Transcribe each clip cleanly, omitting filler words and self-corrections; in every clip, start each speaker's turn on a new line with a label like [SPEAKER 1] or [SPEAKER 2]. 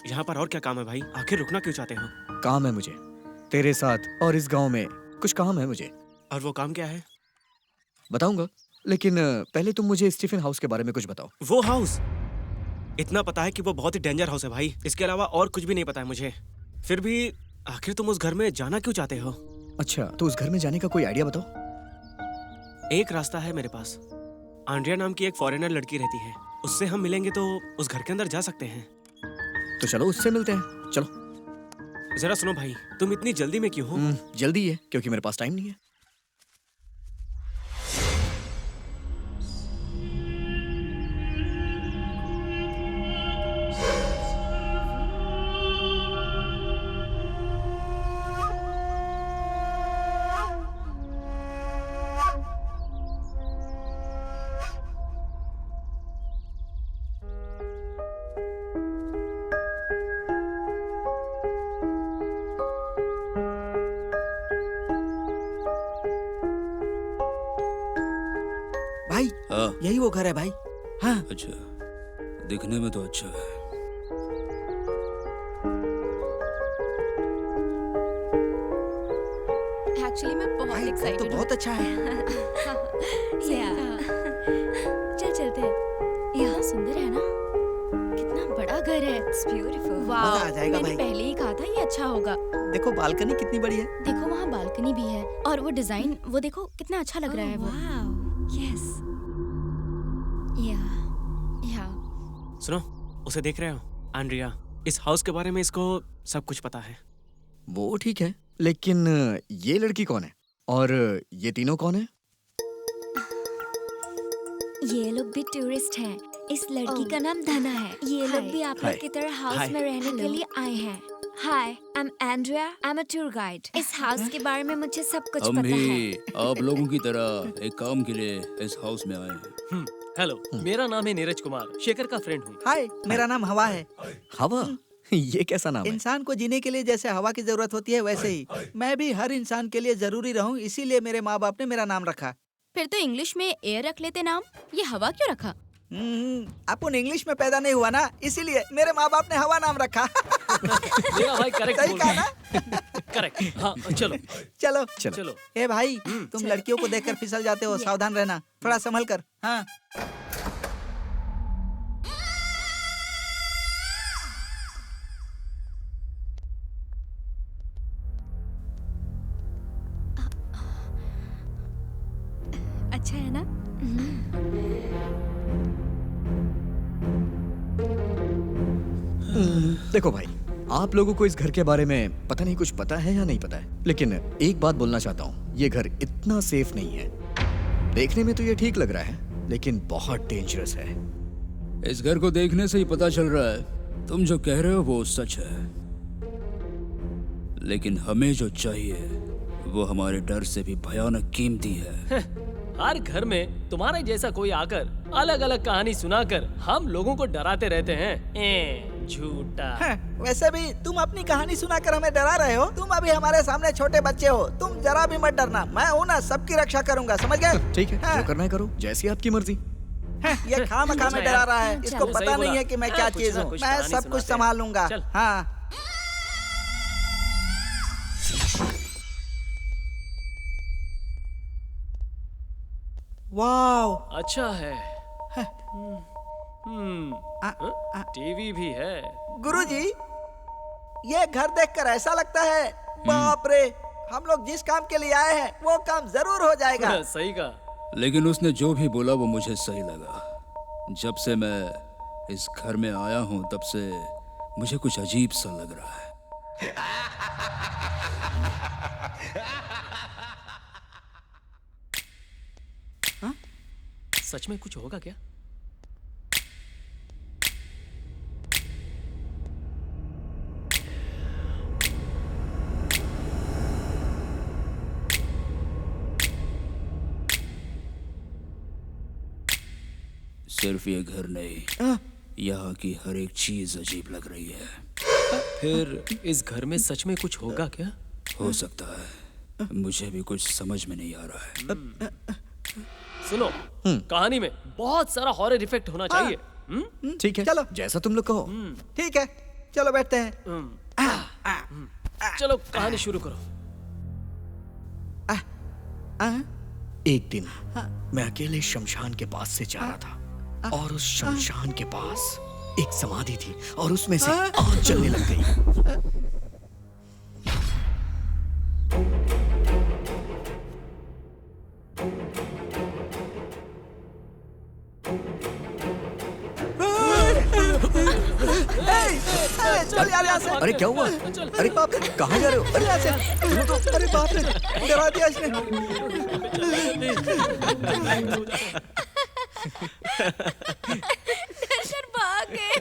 [SPEAKER 1] यहाँ पर और क्या काम है भाई? आखिर रुकना क्यों चाहते हो?
[SPEAKER 2] काम है मुझे तेरे साथ, और इस गांव में कुछ काम है मुझे।
[SPEAKER 1] और वो काम क्या है?
[SPEAKER 2] बताऊंगा, लेकिन पहले तुम मुझे स्टीफन हाउस के बारे में कुछ बताओ।
[SPEAKER 1] वो हाउस? इतना पता है कि वो बहुत ही डेंजर हाउस है भाई। इसके अलावा और कुछ भी नहीं पता है मुझे। फिर भी आखिर तुम उस घर में जाना क्यों चाहते हो?
[SPEAKER 2] अच्छा, तो उस घर में जाने का कोई आइडिया बताओ।
[SPEAKER 1] एक रास्ता है मेरे पास। आंड्रिया नाम की एक फॉरेनर लड़की रहती है, उससे हम मिलेंगे तो उस घर के अंदर जा सकते हैं।
[SPEAKER 2] तो चलो उससे मिलते हैं, चलो।
[SPEAKER 1] जरा सुनो भाई, तुम इतनी जल्दी में क्यों हो?
[SPEAKER 2] जल्दी है क्योंकि मेरे पास टाइम नहीं है।
[SPEAKER 3] भाई
[SPEAKER 4] हाँ।
[SPEAKER 3] यही वो घर है भाई। हाँ
[SPEAKER 4] अच्छा, दिखने में तो अच्छा है।
[SPEAKER 5] एक्चुअली मैं बहुत
[SPEAKER 3] भाई घर तो
[SPEAKER 5] एक्साइटेड
[SPEAKER 3] बहुत अच्छा है।
[SPEAKER 5] चल चलते हैं। यहाँ सुंदर है ना? कितना बड़ा घर है। It's beautiful. वाह,
[SPEAKER 3] मजा आ जाएगा
[SPEAKER 5] मैंने
[SPEAKER 3] भाई।
[SPEAKER 5] पहले ही कहा था ये अच्छा होगा।
[SPEAKER 3] देखो बालकनी कितनी बड़ी है।
[SPEAKER 5] देखो वहाँ बालकनी भी है और वो डिजाइन वो देखो कितना अच्छा लग रहा है वो। यस। या
[SPEAKER 1] सुनो, उसे देख रहे हो? आंड्रिया, इस हाउस के बारे में इसको सब कुछ पता है।
[SPEAKER 2] वो ठीक है, लेकिन ये लड़की कौन है और ये तीनों कौन है?
[SPEAKER 6] ये लोग भी टूरिस्ट हैं। इस लड़की का नाम धना है। ये लोग भी आप
[SPEAKER 2] हाय।
[SPEAKER 6] लोग की तरह हाउस
[SPEAKER 1] हाय।
[SPEAKER 6] में रहने के लिए आए हैं। Hi, I am Andrea, I am a tour guide. इस हाउस के बारे में मुझे सब कुछ
[SPEAKER 4] हम
[SPEAKER 6] पता है।
[SPEAKER 4] भी आप लोगों की तरह एक काम के लिए इस हाउस में आए हैं।
[SPEAKER 1] हेलो, मेरा नाम है नीरज कुमार, शेखर का फ्रेंड हूँ।
[SPEAKER 3] हाय, मेरा नाम हवा है।
[SPEAKER 2] हवा? ये कैसा नाम है?
[SPEAKER 3] इंसान को जीने के लिए जैसे हवा की जरूरत होती है वैसे ही मैं भी हर इंसान के लिए जरूरी रहूं, इसीलिए मेरे माँ बाप ने मेरा नाम रखा।
[SPEAKER 5] फिर तो इंग्लिश में एयर रख लेते नाम। ये हवा क्यों रखा?
[SPEAKER 3] अपन इंग्लिश में पैदा नहीं हुआ ना, इसीलिए मेरे माँ बाप ने हवा नाम रखा।
[SPEAKER 1] मेरा भाई करेक्ट
[SPEAKER 3] सही
[SPEAKER 1] बोल
[SPEAKER 3] कहा
[SPEAKER 1] रहा
[SPEAKER 3] ना?
[SPEAKER 1] है। करेक्ट। हाँ, चलो
[SPEAKER 3] चलो
[SPEAKER 1] चलो।
[SPEAKER 3] ए भाई, तुम लड़कियों को देखकर फिसल जाते हो, सावधान रहना, थोड़ा संभल कर। हाँ
[SPEAKER 6] अच्छा है ना?
[SPEAKER 2] देखो भाई, आप लोगों को इस घर के बारे में पता नहीं कुछ पता है या नहीं पता है, लेकिन एक बात बोलना चाहता हूँ, ये घर इतना सेफ नहीं है। देखने में तो ये ठीक लग रहा है, लेकिन बहुत डेंजरस है।
[SPEAKER 4] इस घर को देखने से ही पता चल रहा है तुम जो कह रहे हो वो सच है, लेकिन हमें जो चाहिए वो हमारे डर से भी भयानक कीमती है।
[SPEAKER 7] हर घर में तुम्हारे जैसा कोई आकर अलग अलग कहानी सुनाकर हम लोगों को डराते रहते हैं। झूठा।
[SPEAKER 3] हाँ, वैसे भी तुम अपनी कहानी सुनाकर हमें डरा रहे हो। तुम अभी हमारे सामने छोटे बच्चे हो, तुम जरा भी मत डरना। मैं हूँ ना, सबकी रक्षा करूंगा, समझ गए?
[SPEAKER 2] ठीक है,
[SPEAKER 3] हाँ।
[SPEAKER 2] जो करना है करो, जैसी आपकी मर्जी।
[SPEAKER 3] ये खामखा में डरा रहा है, इसको
[SPEAKER 5] चलो,
[SPEAKER 3] पता
[SPEAKER 7] सही
[SPEAKER 3] नहीं
[SPEAKER 7] बोला।
[SPEAKER 3] है कि मैं
[SPEAKER 7] हाँ,
[SPEAKER 3] क्या
[SPEAKER 7] कुछ
[SPEAKER 3] चीज
[SPEAKER 7] ना
[SPEAKER 3] हूँ।
[SPEAKER 7] कुछ
[SPEAKER 3] मैं
[SPEAKER 7] कहानी
[SPEAKER 3] सब कुछ
[SPEAKER 7] सुनाते हैं।
[SPEAKER 3] संभाल लूंगा।
[SPEAKER 7] चल।
[SPEAKER 3] हाँ वाओ,
[SPEAKER 7] अच्छा है।
[SPEAKER 3] आ, आ,
[SPEAKER 7] टीवी भी है।
[SPEAKER 3] गुरुजी, ये घर देखकर ऐसा लगता है, बाप रे, हम लोग जिस काम के लिए आए हैं वो काम जरूर हो जाएगा।
[SPEAKER 7] सही कहा।
[SPEAKER 4] लेकिन उसने जो भी बोला वो मुझे सही लगा। जब से मैं इस घर में आया हूँ तब से मुझे कुछ अजीब सा लग रहा है।
[SPEAKER 7] सच में कुछ होगा क्या?
[SPEAKER 4] सिर्फ ये घर नहीं, यहाँ की हर एक चीज अजीब लग रही है।
[SPEAKER 7] फिर इस घर में सच में कुछ होगा क्या?
[SPEAKER 4] हो सकता है, मुझे भी कुछ समझ में नहीं आ रहा है।
[SPEAKER 7] सुनो, कहानी में बहुत सारा हॉरर इफेक्ट होना चाहिए।
[SPEAKER 2] ठीक है,
[SPEAKER 3] चलो।
[SPEAKER 2] जैसा तुम लोग कहो।
[SPEAKER 3] ठीक है, चलो बैठते हैं।
[SPEAKER 7] चलो कहानी शुरू करो।
[SPEAKER 2] एक दिन मैं अकेले शमशान के पास से जा रहा था और उस शमशान के पास एक समाधि थी और उसमें से आग जलने लग गई।
[SPEAKER 3] चल यार यहाँ से।
[SPEAKER 2] अरे क्या हुआ? अरे
[SPEAKER 3] बाप रे,
[SPEAKER 2] कहाँ जा रहे हो?
[SPEAKER 3] अरे यहाँ से सुनो तो। अरे बाप रे, डरा दिया इसने।
[SPEAKER 6] डर भाग गए।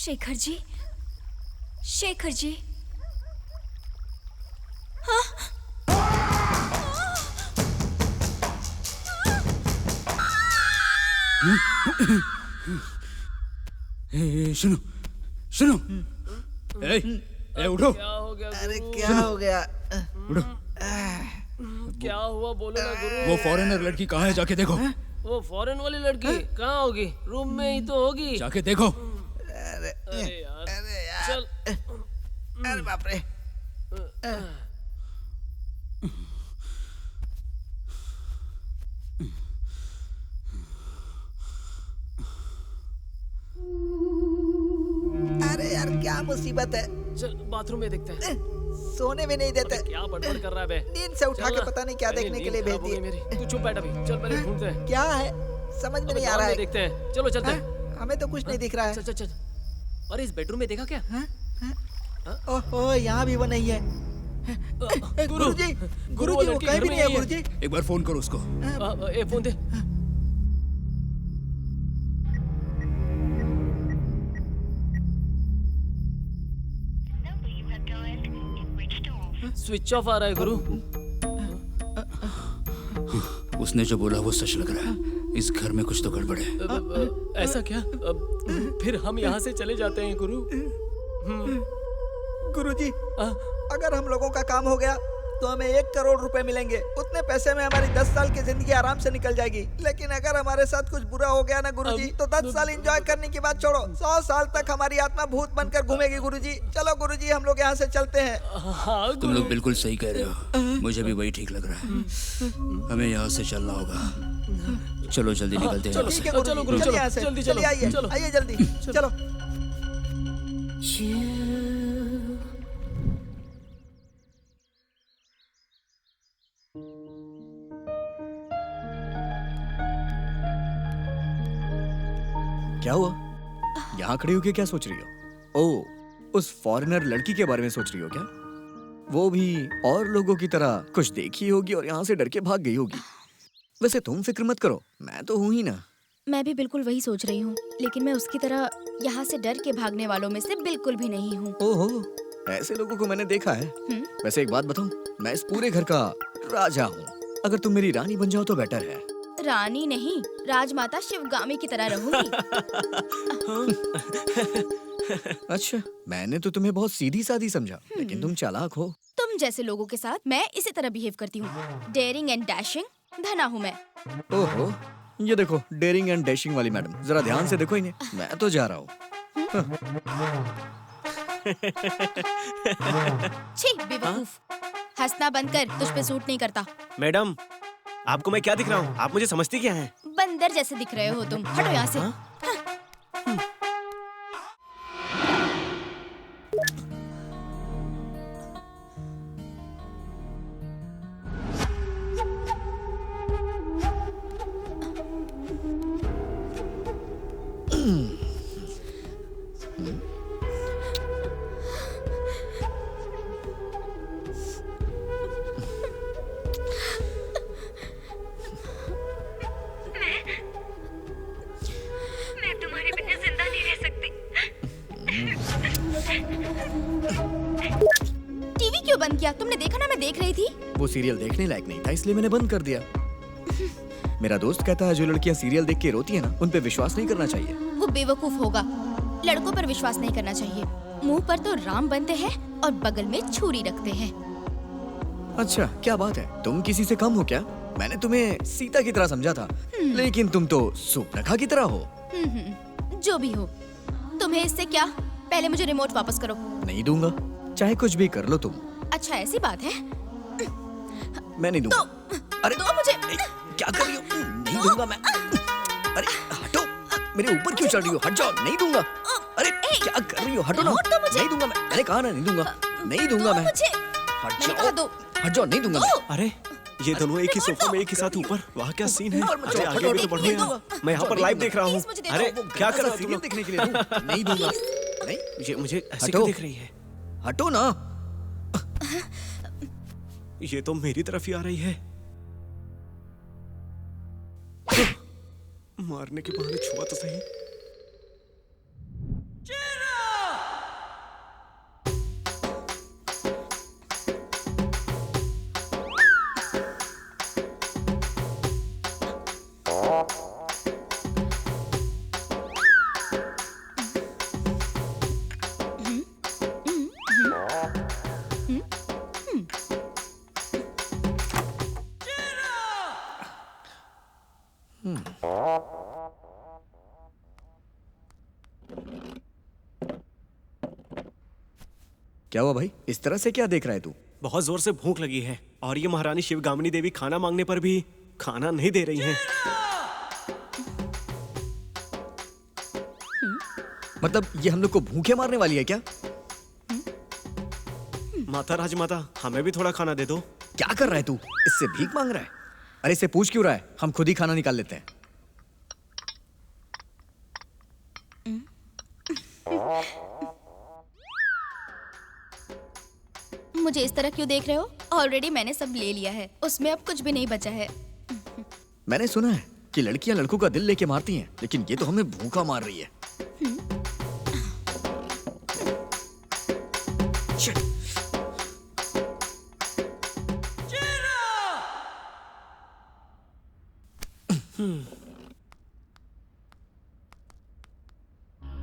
[SPEAKER 6] शेखर जी, शेखर जी।
[SPEAKER 4] सुनो सुनो। उठो।
[SPEAKER 7] क्या हो गया
[SPEAKER 3] अरे
[SPEAKER 7] गुरु?
[SPEAKER 3] क्या हो गया?
[SPEAKER 4] उठो।
[SPEAKER 7] क्या हुआ बोलो ना गुरु।
[SPEAKER 4] वो फॉरेनर लड़की कहाँ है? जाके देखो।
[SPEAKER 7] वो फॉरेन वाली लड़की कहाँ होगी? रूम में ही तो होगी।
[SPEAKER 4] जाके देखो।
[SPEAKER 3] अरे
[SPEAKER 7] यार,
[SPEAKER 3] अरे यार,
[SPEAKER 7] चल।
[SPEAKER 3] अरे बाप रे। अरे यार क्या मुसीबत है।
[SPEAKER 7] चल बाथरूम में देखते हैं।
[SPEAKER 3] सोने में नहीं देते।
[SPEAKER 7] क्या बड़बड़ कर रहा है बे?
[SPEAKER 3] नींद से उठा
[SPEAKER 7] चल
[SPEAKER 3] के
[SPEAKER 7] ना।
[SPEAKER 3] पता नहीं क्या
[SPEAKER 7] अरे
[SPEAKER 3] देखने के
[SPEAKER 7] नींद
[SPEAKER 3] लिए भेज
[SPEAKER 7] खराब हो गई
[SPEAKER 3] दिए।
[SPEAKER 7] मेरी। तू चुप बैठ अभी। चल पहले ढूंढते हैं।
[SPEAKER 3] क्या है समझ में नहीं आ रहा है।
[SPEAKER 7] देखते हैं। चलो चलते हैं।
[SPEAKER 3] हाँ? हमें तो कुछ नहीं दिख रहा है।
[SPEAKER 7] चल चल चल। अरे इस बेडरूम में देखा क्या?
[SPEAKER 3] ओह यहाँ भी वो नहीं है। गुरुजी, गुरुजी वो
[SPEAKER 7] लड़की
[SPEAKER 3] कहीं
[SPEAKER 7] घर
[SPEAKER 3] भी
[SPEAKER 7] में
[SPEAKER 3] नहीं है
[SPEAKER 7] नहीं है।
[SPEAKER 3] गुरुजी।
[SPEAKER 4] एक बार फोन करो उसको।
[SPEAKER 7] ए फोन दे। स्विच ऑफ आ रहा है गुरु।
[SPEAKER 4] उसने जो बोला वो सच लग रहा है। इस घर में कुछ तो गड़बड़ है।
[SPEAKER 7] ऐसा क्या? फिर हम यहाँ से चले जाते हैं गुरु।
[SPEAKER 3] गुरुजी, अगर हम लोगों का काम हो गया तो हमें 1 करोड़ रुपए मिलेंगे। उतने पैसे में हमारी 10 साल की जिंदगी आराम से निकल जाएगी। लेकिन अगर हमारे साथ कुछ बुरा हो गया ना गुरुजी, तो 10 साल एंजॉय करने की बात छोड़ो, 100 साल तक हमारी आत्मा भूत बनकर घूमेगी गुरुजी। चलो गुरुजी, हम लोग यहाँ से चलते हैं।
[SPEAKER 7] हाँ
[SPEAKER 4] तुम लोग बिल्कुल सही कह रहे हो, मुझे भी वही ठीक लग रहा है। हमें यहाँ से चलना होगा। चलो जल्दी निकलते हैं यहाँ से।
[SPEAKER 3] ठीक है
[SPEAKER 7] चलो
[SPEAKER 3] गुरुजी,
[SPEAKER 7] गुरु,
[SPEAKER 3] चलिए
[SPEAKER 7] चलो,
[SPEAKER 3] यहाँ से।
[SPEAKER 7] जल्दी
[SPEAKER 3] चलिए
[SPEAKER 7] चलो,
[SPEAKER 3] आइए,
[SPEAKER 7] चलो।
[SPEAKER 3] आइए जल्दी, चलो।
[SPEAKER 2] क्या हुआ? यहाँ खड़ी होके क्या सोच रही हो? ओ, उस फॉरेनर लड़की के बारे में सोच रही हो क्या? वो भी और लोगों की तरह कुछ देखी होगी और यहाँ से डर के भाग गई होगी। वैसे तुम फिक्र मत करो, मैं तो हूँ ही ना।
[SPEAKER 5] मैं भी बिल्कुल वही सोच रही हूँ, लेकिन मैं उसकी तरह यहाँ से डर के भागने वालों में से बिल्कुल भी नहीं हूँ।
[SPEAKER 2] ओहो, ऐसे लोगों को मैंने देखा है। वैसे एक बात बताऊं, मैं इस पूरे घर का राजा हूँ। अगर तुम मेरी रानी बन जाओ तो बेटर है।
[SPEAKER 5] रानी नहीं, राजमाता शिवगामी की तरह रहूंगी।
[SPEAKER 2] अच्छा, मैंने तो तुम्हें बहुत सीधी सादी समझा, लेकिन तुम चालाक हो।
[SPEAKER 5] तुम जैसे लोगों के साथ मैं इसी तरह बिहेव करती हूँ। डेयरिंग एंड डैशिंग धना हूँ मैं।
[SPEAKER 2] ओहो, ये देखो डेयरिंग एंड डैशिंग वाली मैडम, जरा ध्यान से देखो इन्हें। मैं तो जा रहा हूँ।
[SPEAKER 5] छी बेवकूफ, हंसना बंद कर, तुझ पे सूट नहीं करता।
[SPEAKER 1] मैडम, आपको मैं क्या दिख रहा हूँ? आप मुझे समझती क्या हैं?
[SPEAKER 5] बंदर जैसे दिख रहे हो तुम, हटो यहाँ से।
[SPEAKER 6] मैं तुम्हारे बिना जिंदा नहीं रह सकती।
[SPEAKER 5] टीवी क्यों बंद किया? तुमने देखा ना मैं देख रही थी।
[SPEAKER 2] वो सीरियल देखने लायक नहीं था, इसलिए मैंने बंद कर दिया। मेरा दोस्त कहता है जो लड़कियां सीरियल देख के रोती है ना, उन पे विश्वास नहीं करना चाहिए।
[SPEAKER 5] वो बेवकूफ होगा। लड़कों पर विश्वास नहीं करना चाहिए। मुंह पर तो राम बनते हैं और बगल में छुरी रखते हैं।
[SPEAKER 2] अच्छा, क्या बात है? तुम किसी से कम हो क्या? मैंने तुम्हें सीता की तरह समझा था, लेकिन तुम तो सुपर्णखा की तरह हो।
[SPEAKER 5] जो भी हो, तुम्हें इससे क्या? पहले मुझे रिमोट वापस करो।
[SPEAKER 2] नहीं दूंगा, चाहे कुछ भी कर लो तुम।
[SPEAKER 5] अच्छा, ऐसी बात है?
[SPEAKER 2] मैं नहीं दूंगा। अरे
[SPEAKER 5] तो मुझे
[SPEAKER 2] क्या कर रही हो? नहीं दूंगा मैं। अरे हटो, मेरे ऊपर क्यों चढ़ रही हो? हट जाओ, नहीं दूंगा। अरे क्या कर रही हो? हटो ना।
[SPEAKER 5] तो मुझे-
[SPEAKER 2] नहीं दूंगा मैंने कहा ना, नहीं दूंगा। नहीं दूंगा मैं।
[SPEAKER 5] मुझे
[SPEAKER 2] हट
[SPEAKER 5] मैंने कहा दो।
[SPEAKER 2] हट जाओ, नहीं दूंगा मैं।
[SPEAKER 1] अरे, ये दोनों एक ही सोफे में एक ही साथ ऊपर। वाह क्या सीन है।
[SPEAKER 2] ऊपर मत
[SPEAKER 1] अरे
[SPEAKER 2] जाओ,
[SPEAKER 1] आगे भी तो
[SPEAKER 2] हटो,
[SPEAKER 1] बढ़ो
[SPEAKER 2] नहीं
[SPEAKER 1] यार।
[SPEAKER 2] दूंगा।
[SPEAKER 1] मैं यहाँ पर
[SPEAKER 2] नहीं
[SPEAKER 1] लाइव
[SPEAKER 2] दूंगा।
[SPEAKER 1] देख रहा हूँ।
[SPEAKER 5] प्लीज मुझे
[SPEAKER 1] अरे
[SPEAKER 5] देखो।
[SPEAKER 1] क्या कर रहे हो तुम
[SPEAKER 2] सीरियल
[SPEAKER 1] लोग?
[SPEAKER 2] देखने के लिए दूं? नहीं दूंगा। नहीं,
[SPEAKER 1] ये मुझे ऐसे
[SPEAKER 2] हटो।
[SPEAKER 1] क्यों देख रही है?
[SPEAKER 2] हटो ना।
[SPEAKER 1] ये तो मेरी तरफ ही आ रही है। मारने के बहाने छुआ तो सही।
[SPEAKER 2] क्या हुआ भाई? इस तरह से क्या देख रहा है तू?
[SPEAKER 1] बहुत जोर से भूख लगी है और ये महारानी शिवगामिनी देवी खाना मांगने पर भी खाना नहीं दे रही हैं।
[SPEAKER 2] मतलब ये हम लोग को भूखे मारने वाली है क्या?
[SPEAKER 1] माता राजमाता, हमें भी थोड़ा खाना दे दो।
[SPEAKER 2] क्या कर रहा है तू? इससे भीख मांग रहा है? अरे इससे पूछ क्यों रहा है? हम खुद ही खाना निकाल लेते हैं।
[SPEAKER 5] मुझे इस तरह क्यों देख रहे हो? ऑलरेडी मैंने सब ले लिया है, उसमें अब कुछ भी नहीं बचा है।
[SPEAKER 2] मैंने सुना है कि लड़कियां लड़कों का दिल लेके मारती हैं, लेकिन ये तो हमें भूखा मार रही है।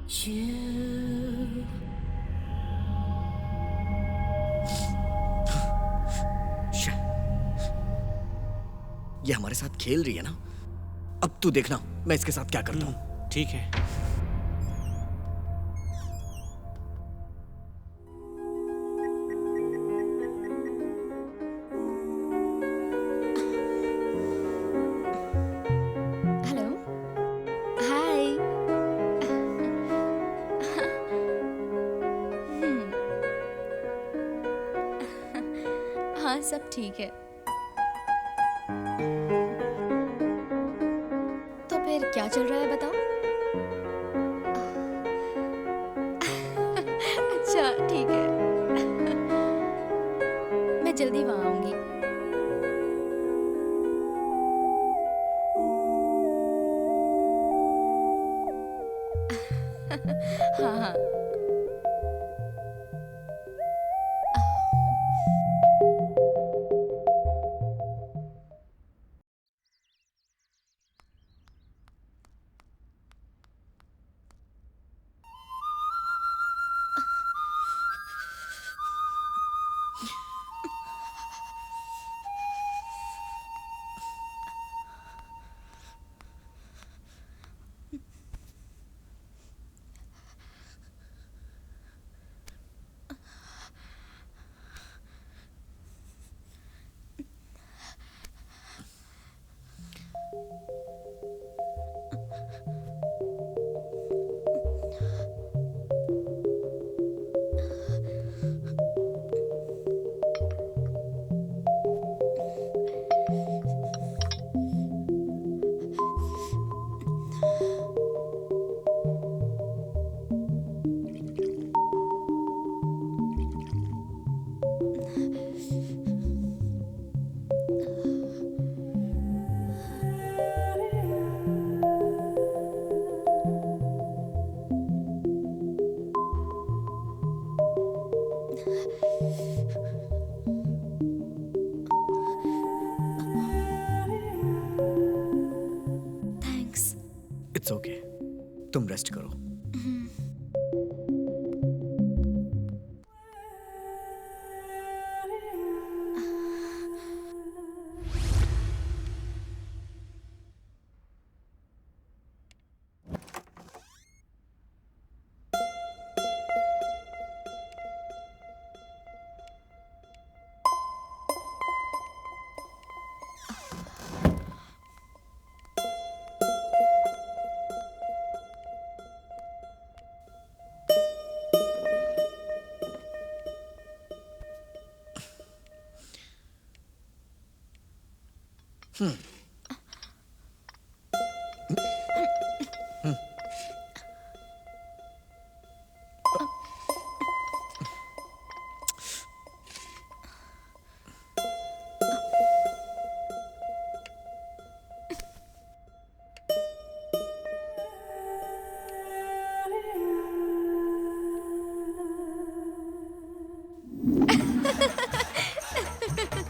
[SPEAKER 2] Shit. ये हमारे साथ खेल रही है ना। अब तू देखना मैं इसके साथ क्या करता हूँ।
[SPEAKER 1] ठीक है।
[SPEAKER 6] हेलो, हाय। हाँ, सब ठीक है। तो फिर क्या चल रहा है बताओ? अच्छा, ठीक है। मैं जल्दी वहाँ आऊंगी। हाँ हाँ। थैंक्स।
[SPEAKER 2] इट्स ओके, तुम रेस्ट करो।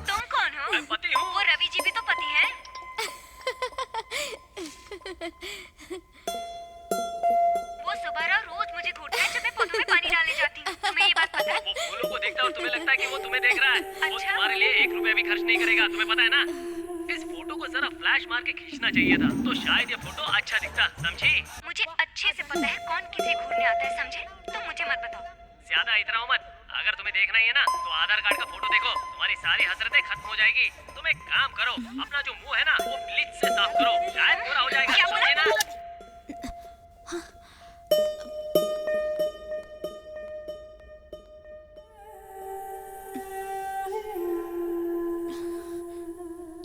[SPEAKER 6] तुम कौन हो?
[SPEAKER 7] मैं पति हूँ।
[SPEAKER 6] वो रवि जी भी तो पति हैं। वो सुबह रोज मुझे घूरता है जब मैं पौधों में पानी डालने जाती हूँ। तुम्हें ये बात पता है?
[SPEAKER 7] वो फूलों को देखता है और तुम्हें लगता है कि वो तुम्हें देख रहा है। वो
[SPEAKER 6] अच्छा।
[SPEAKER 7] तुम्हारे लिए 1 रुपया भी खर्च नहीं करेगा, तुम्हें पता है ना। इस फोटो को जरा फ्लैश मार के खींचना चाहिए था, तो शायद ये फोटो अच्छा दिखता, समझी?
[SPEAKER 6] मुझे अच्छे से पता है कौन किसे घूरने आता है, समझे? तुम मुझे मत बताओ।
[SPEAKER 7] ज्यादा इतराओ मत। अगर तुम्हें देखना ही है ना तो आधार कार्ड का फोटो देखो, तुम्हारी सारी हसरतें खत्म हो जाएगी। तुम एक काम करो, अपना जो मुंह है ना वो ब्लीच से साफ करो, शायद पूरा हो जाएगा,
[SPEAKER 6] क्या बोला?
[SPEAKER 7] समझे ना?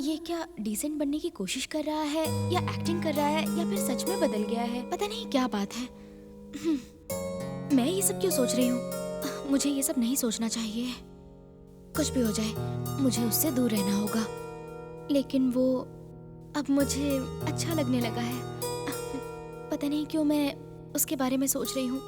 [SPEAKER 6] ये क्या डिसेंट बनने की कोशिश कर रहा है या एक्टिंग कर रहा है या फिर सच में बदल गया है? पता नहीं क्या बात है। मैं ये सब क्यों सोच रही हूँ? मुझे ये सब नहीं सोचना चाहिए। कुछ भी हो जाए मुझे उससे दूर रहना होगा। लेकिन वो अब मुझे अच्छा लगने लगा है। पता नहीं क्यों मैं उसके बारे में सोच रही हूँ।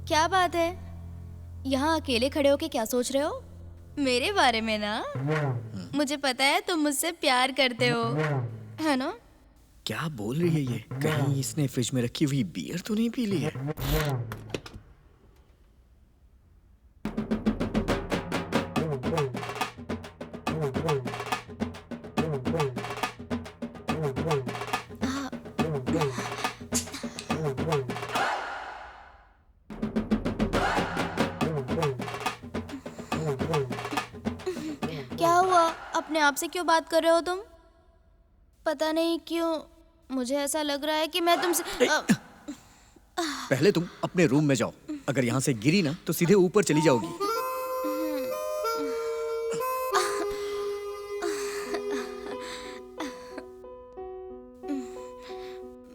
[SPEAKER 6] क्या बात है? यहाँ अकेले खड़े होके क्या सोच रहे हो? मेरे बारे में ना? मुझे पता है तुम मुझसे प्यार करते हो, है ना?
[SPEAKER 2] क्या बोल रही है ये? कहीं इसने फ्रिज में रखी हुई बियर तो नहीं पी ली है?
[SPEAKER 6] क्या हुआ? अपने आप से क्यों बात कर रहे हो तुम? पता नहीं क्यों मुझे ऐसा लग रहा है कि मैं तुमसे
[SPEAKER 2] पहले तुम अपने रूम में जाओ। अगर यहाँ से गिरी ना तो सीधे ऊपर चली जाओगी।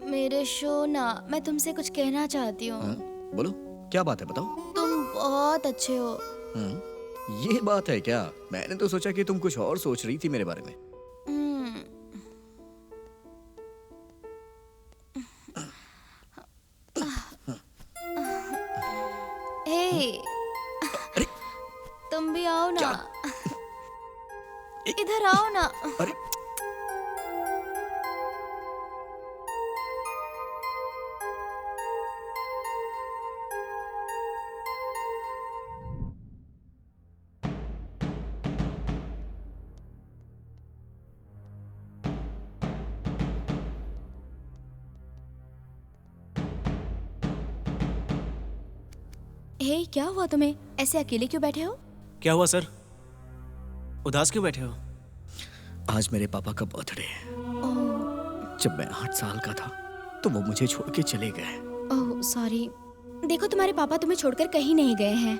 [SPEAKER 6] मेरे शो ना, मैं तुमसे कुछ कहना चाहती हूँ।
[SPEAKER 2] बोलो, क्या बात है, बताओ।
[SPEAKER 6] तुम बहुत अच्छे हो।
[SPEAKER 2] ये बात है क्या? मैंने तो सोचा कि तुम कुछ और सोच रही थी मेरे बारे में।
[SPEAKER 6] हे, तुम भी आओ ना। इधर आओ ना।
[SPEAKER 2] अरे
[SPEAKER 6] हे, क्या हुआ तुम्हें? ऐसे अकेले क्यों बैठे हो?
[SPEAKER 1] क्या हुआ सर? उदास क्यों बैठे हो?
[SPEAKER 2] आज मेरे पापा का बर्थडे है। जब मैं 8 साल का था तो वो मुझे छोड़ के चले गए।
[SPEAKER 6] Oh sorry. देखो, तुम्हारे पापा तुम्हें छोड़कर कहीं नहीं गए हैं।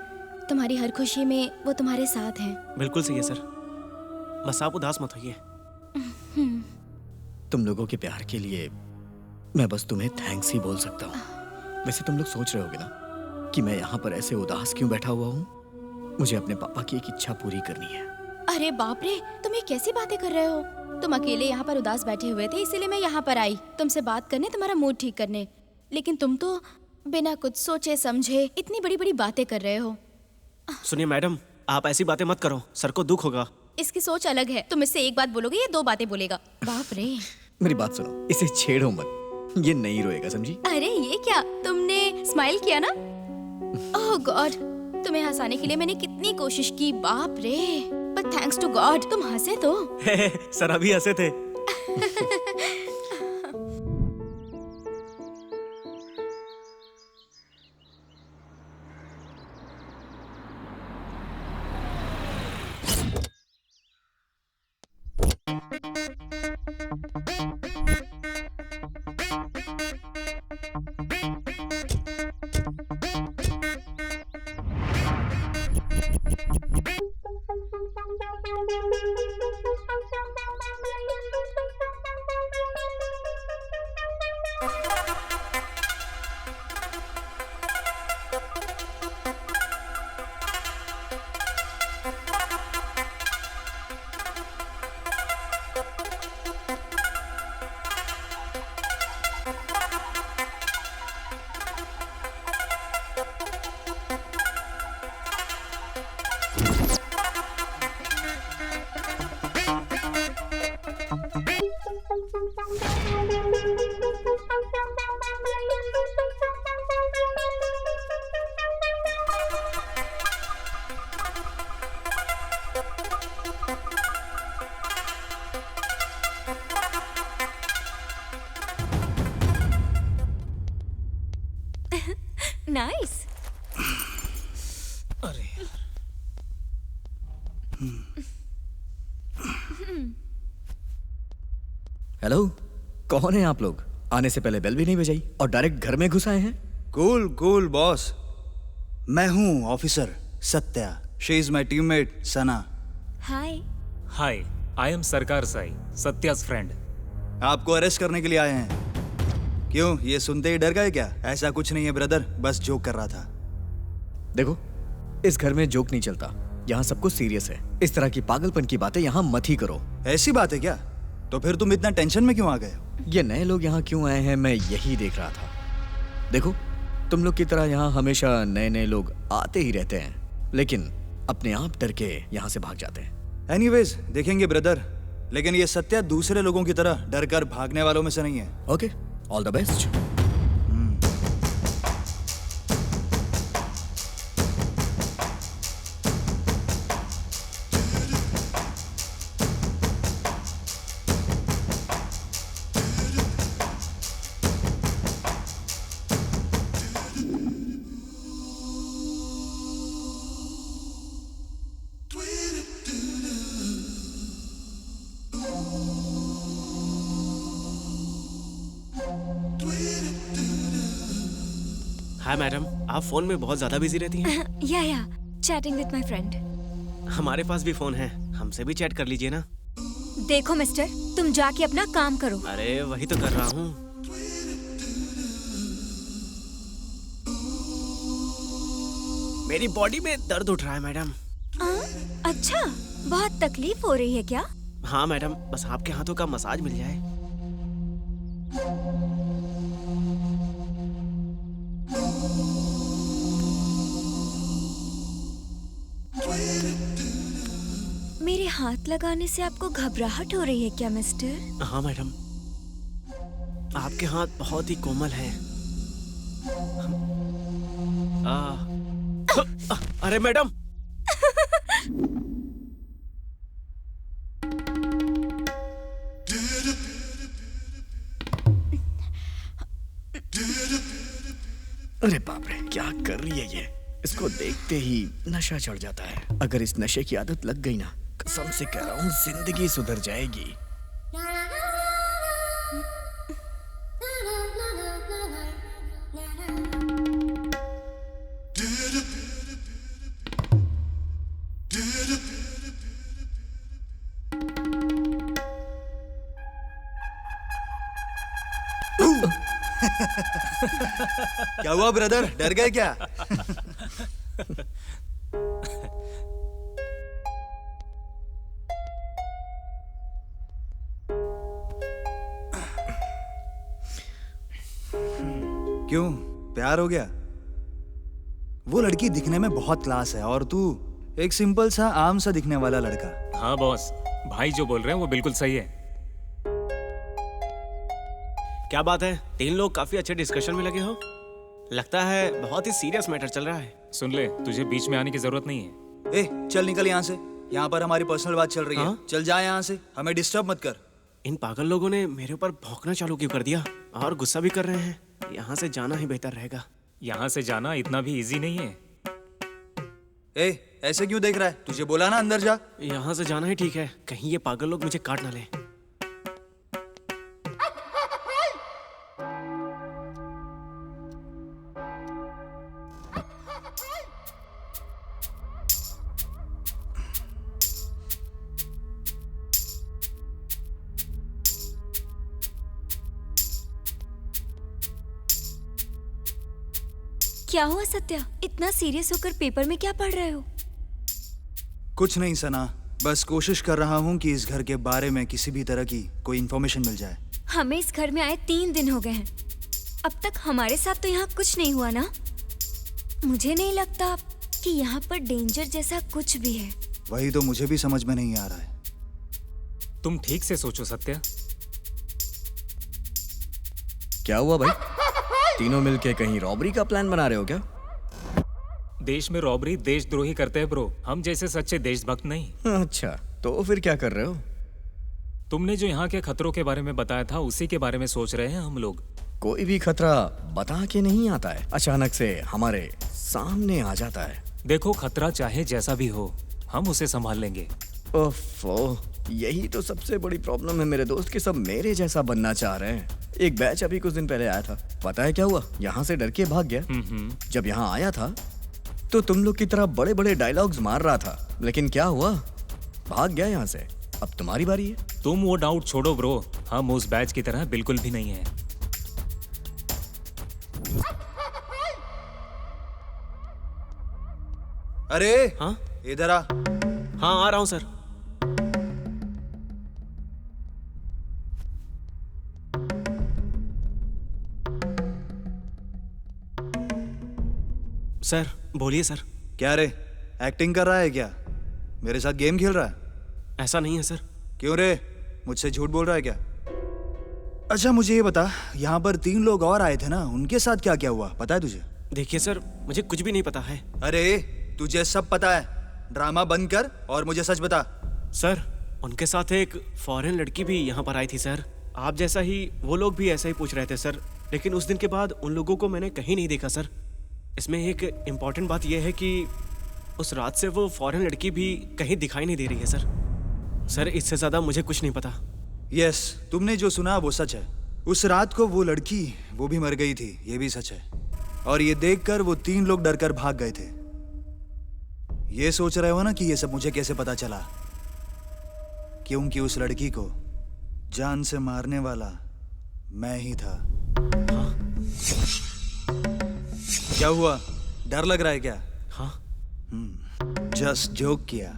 [SPEAKER 6] तुम्हारी हर खुशी में वो तुम्हारे साथ हैं।
[SPEAKER 1] बिल्कुल सही है सर, बस आप उदास मत होइए।
[SPEAKER 2] तुम लोगों के प्यार के लिए मैं बस तुम्हें थैंक्स ही बोल सकता हूँ। वैसे तुम लोग सोच रहे होगे ना कि मैं यहाँ पर ऐसे उदास क्यों बैठा हुआ हूँ? मुझे अपने पापा की एक इच्छा पूरी करनी है।
[SPEAKER 6] अरे बाप रे, तुम ये कैसी बातें कर रहे हो? तुम अकेले यहाँ पर उदास बैठे हुए थे, इसीलिए मैं यहाँ पर आई तुमसे बात करने, तुम्हारा मूड ठीक करने। लेकिन तुम तो बिना कुछ सोचे समझे इतनी बड़ी बड़ी बातें कर रहे हो।
[SPEAKER 1] सुनिए मैडम, आप ऐसी बातें मत करो, सर को दुख होगा।
[SPEAKER 6] इसकी सोच अलग है। तुम इससे एक बात बोलोगे, ये 2 बातें बोलेगा। बाप रे।
[SPEAKER 2] मेरी बात सुनो, इसे छेड़ो मत, ये नहीं रोएगा, समझी?
[SPEAKER 6] अरे ये क्या, तुमने स्माइल किया ना? ओह गॉड, तुम्हें हंसाने के लिए मैंने कितनी कोशिश की, बाप रे। पर थैंक्स टू गॉड तुम हंसे तो।
[SPEAKER 1] सर अभी हंसे थे।
[SPEAKER 6] नाइस।
[SPEAKER 1] अरे
[SPEAKER 2] हेलो, कौन है आप लोग? आने से पहले बेल भी नहीं बजाई और डायरेक्ट घर में घुस आए हैं।
[SPEAKER 8] कूल कूल बॉस, मैं हूँ officer Satya. She is my teammate Sana.
[SPEAKER 6] Hi.
[SPEAKER 9] Hi, I M सरकार साई, सत्या's फ्रेंड।
[SPEAKER 8] आपको अरेस्ट करने के लिए आए हैं। क्यों, ये सुनते ही डर गए क्या? ऐसा कुछ नहीं है ब्रदर, बस जोक कर रहा था।
[SPEAKER 2] देखो, इस घर में जोक नहीं चलता, यहाँ सब कुछ सीरियस है। इस तरह की पागलपन की बातें यहाँ मत ही करो।
[SPEAKER 8] ऐसी बात है क्या? तो फिर तुम इतना टेंशन में क्यों आ गए?
[SPEAKER 2] ये नए लोग यहाँ क्यों आए हैं, मैं यही देख रहा था। देखो, तुम लोग की तरह यहाँ हमेशा नए नए लोग आते ही रहते हैं, लेकिन अपने आप डर के यहाँ से भाग जाते हैं।
[SPEAKER 8] एनीवेज देखेंगे ब्रदर, लेकिन ये सत्या दूसरे लोगों की तरह डर कर भागने वालों में से नहीं है।
[SPEAKER 2] Okay, all the best.
[SPEAKER 1] Hi madam, आप फोन में बहुत ज्यादा बिजी रहती हैं।
[SPEAKER 5] या चैटिंग विद माय फ्रेंड।
[SPEAKER 1] हमारे पास भी फोन है, हमसे भी चैट कर लीजिए ना।
[SPEAKER 5] देखो मिस्टर, तुम जाके अपना काम करो।
[SPEAKER 1] अरे वही तो कर रहा हूँ। मेरी बॉडी में दर्द उठ रहा है मैडम।
[SPEAKER 5] अच्छा, बहुत तकलीफ हो रही है क्या?
[SPEAKER 1] हाँ मैडम, बस आपके हाथों का मसाज मिल जाए।
[SPEAKER 5] मेरे हाथ लगाने से आपको घबराहट हो रही है क्या मिस्टर?
[SPEAKER 1] हाँ मैडम, आपके हाथ बहुत ही कोमल हैं। अरे मैडम,
[SPEAKER 2] अरे बाप रे, क्या कर रही है ये? इसको देखते ही नशा चढ़ जाता है। अगर इस नशे की आदत लग गई ना, कसम से कह रहा हूँ जिंदगी सुधर जाएगी।
[SPEAKER 8] क्या हुआ ब्रदर, डर गए क्या? क्यों, प्यार हो गया? वो लड़की दिखने में बहुत क्लास है और तू एक सिंपल सा आम सा दिखने वाला लड़का।
[SPEAKER 9] हाँ बॉस, भाई जो बोल रहे हैं वो बिल्कुल सही है।
[SPEAKER 1] क्या बात है, तीन लोग काफी अच्छे डिस्कशन में लगे हो। लगता है बहुत ही सीरियस मैटर चल रहा है।
[SPEAKER 9] सुन ले, तुझे बीच में आने की जरूरत नहीं है।
[SPEAKER 8] ए, चल निकल यहाँ से। यहाँ पर हमारी पर्सनल बात चल रही है।
[SPEAKER 1] हाँ?
[SPEAKER 8] चल जा यहाँ से, हमें डिस्टर्ब मत कर।
[SPEAKER 1] इन पागल लोगों ने मेरे ऊपर भौंकना चालू क्यों कर दिया और गुस्सा भी कर रहे हैं। यहाँ से जाना ही बेहतर रहेगा।
[SPEAKER 9] यहाँ से जाना इतना भी इजी नहीं है।
[SPEAKER 8] ए, ऐसे क्यों देख रहा है? तुझे बोला ना अंदर जा।
[SPEAKER 1] यहाँ से जाना ही ठीक है, कहीं ये पागल लोग मुझे काट ना ले।
[SPEAKER 5] क्या हुआ सत्या, इतना सीरियस होकर पेपर में क्या पढ़ रहे हो?
[SPEAKER 8] कुछ नहीं सना, बस कोशिश कर रहा हूँ कि इस घर के बारे में किसी भी तरह की कोई इन्फॉर्मेशन मिल जाए।
[SPEAKER 5] हमें इस घर में आए 3 दिन हो गए हैं। अब तक हमारे साथ तो यहाँ कुछ नहीं हुआ ना? मुझे नहीं लगता कि यहाँ पर डेंजर जैसा कुछ भी है।
[SPEAKER 8] वही तो मुझे भी समझ में नहीं आ रहा है।
[SPEAKER 9] तुम ठीक से सोचो सत्या।
[SPEAKER 2] क्या हुआ भाई? तीनों मिलके कहीं रॉबरी का प्लान बना रहे हो क्या?
[SPEAKER 9] देश में रॉबरी देशद्रोही करते हैं ब्रो, हम जैसे सच्चे देशभक्त नहीं।
[SPEAKER 2] अच्छा, तो फिर क्या कर रहे हो?
[SPEAKER 9] तुमने जो यहाँ के खतरों के बारे में बताया था उसी के बारे में सोच रहे हैं हम लोग।
[SPEAKER 2] कोई भी खतरा बता के नहीं आता है, अचानक से हमारे सामने आ जाता है।
[SPEAKER 9] देखो, खतरा चाहे जैसा भी हो, हम उसे संभाल लेंगे।
[SPEAKER 2] ओफो, यही तो सबसे बड़ी प्रॉब्लम है मेरे दोस्त कि सब मेरे जैसा बनना चाह रहे हैं। एक बैच अभी कुछ दिन पहले आया था, पता है क्या हुआ? यहाँ से डर के भाग गया। जब यहाँ आया था तो तुम लोग की तरह बड़े बड़े डायलॉग्स मार रहा था, लेकिन क्या हुआ? भाग गया यहाँ से। अब तुम्हारी बारी है।
[SPEAKER 9] तुम वो डाउट छोड़ो ब्रो, हम उस बैच की तरह बिल्कुल भी नहीं है।
[SPEAKER 8] अरे
[SPEAKER 1] हाँ
[SPEAKER 8] इधर आ।
[SPEAKER 1] हाँ, आ रहा हूँ सर। सर बोलिए सर।
[SPEAKER 8] क्या रे, एक्टिंग कर रहा है क्या? मेरे साथ गेम खेल रहा है?
[SPEAKER 1] ऐसा नहीं है सर।
[SPEAKER 8] क्यों रे, मुझसे झूठ बोल रहा है क्या? अच्छा मुझे ये बता, यहाँ पर 3 लोग और आए थे ना, उनके साथ क्या क्या हुआ पता है तुझे?
[SPEAKER 1] देखिए सर, मुझे कुछ भी नहीं पता है।
[SPEAKER 8] अरे तुझे सब पता है, ड्रामा बंद कर और मुझे सच बता।
[SPEAKER 1] सर उनके साथ एक फॉरेन लड़की भी यहाँ पर आई थी सर। आप जैसा ही वो लोग भी ऐसा ही पूछ रहे थे सर, लेकिन उस दिन के बाद उन लोगों को मैंने कहीं नहीं देखा सर। इसमें एक इम्पॉर्टेंट बात यह है कि उस रात से वो फॉरेन लड़की भी कहीं दिखाई नहीं दे रही है सर। सर इससे ज़्यादा मुझे कुछ नहीं पता।
[SPEAKER 8] यस, तुमने जो सुना वो सच है। उस रात को वो लड़की वो भी मर गई थी, ये भी सच है। और ये देखकर वो 3 लोग डरकर भाग गए थे। ये सोच रहे हो ना कि ये सब मुझे कैसे पता चला? क्योंकि उस लड़की को जान से मारने वाला मैं ही था।
[SPEAKER 1] हाँ?
[SPEAKER 8] क्या हुआ, डर लग रहा है क्या?
[SPEAKER 1] हाँ।
[SPEAKER 8] जस्ट जोक किया।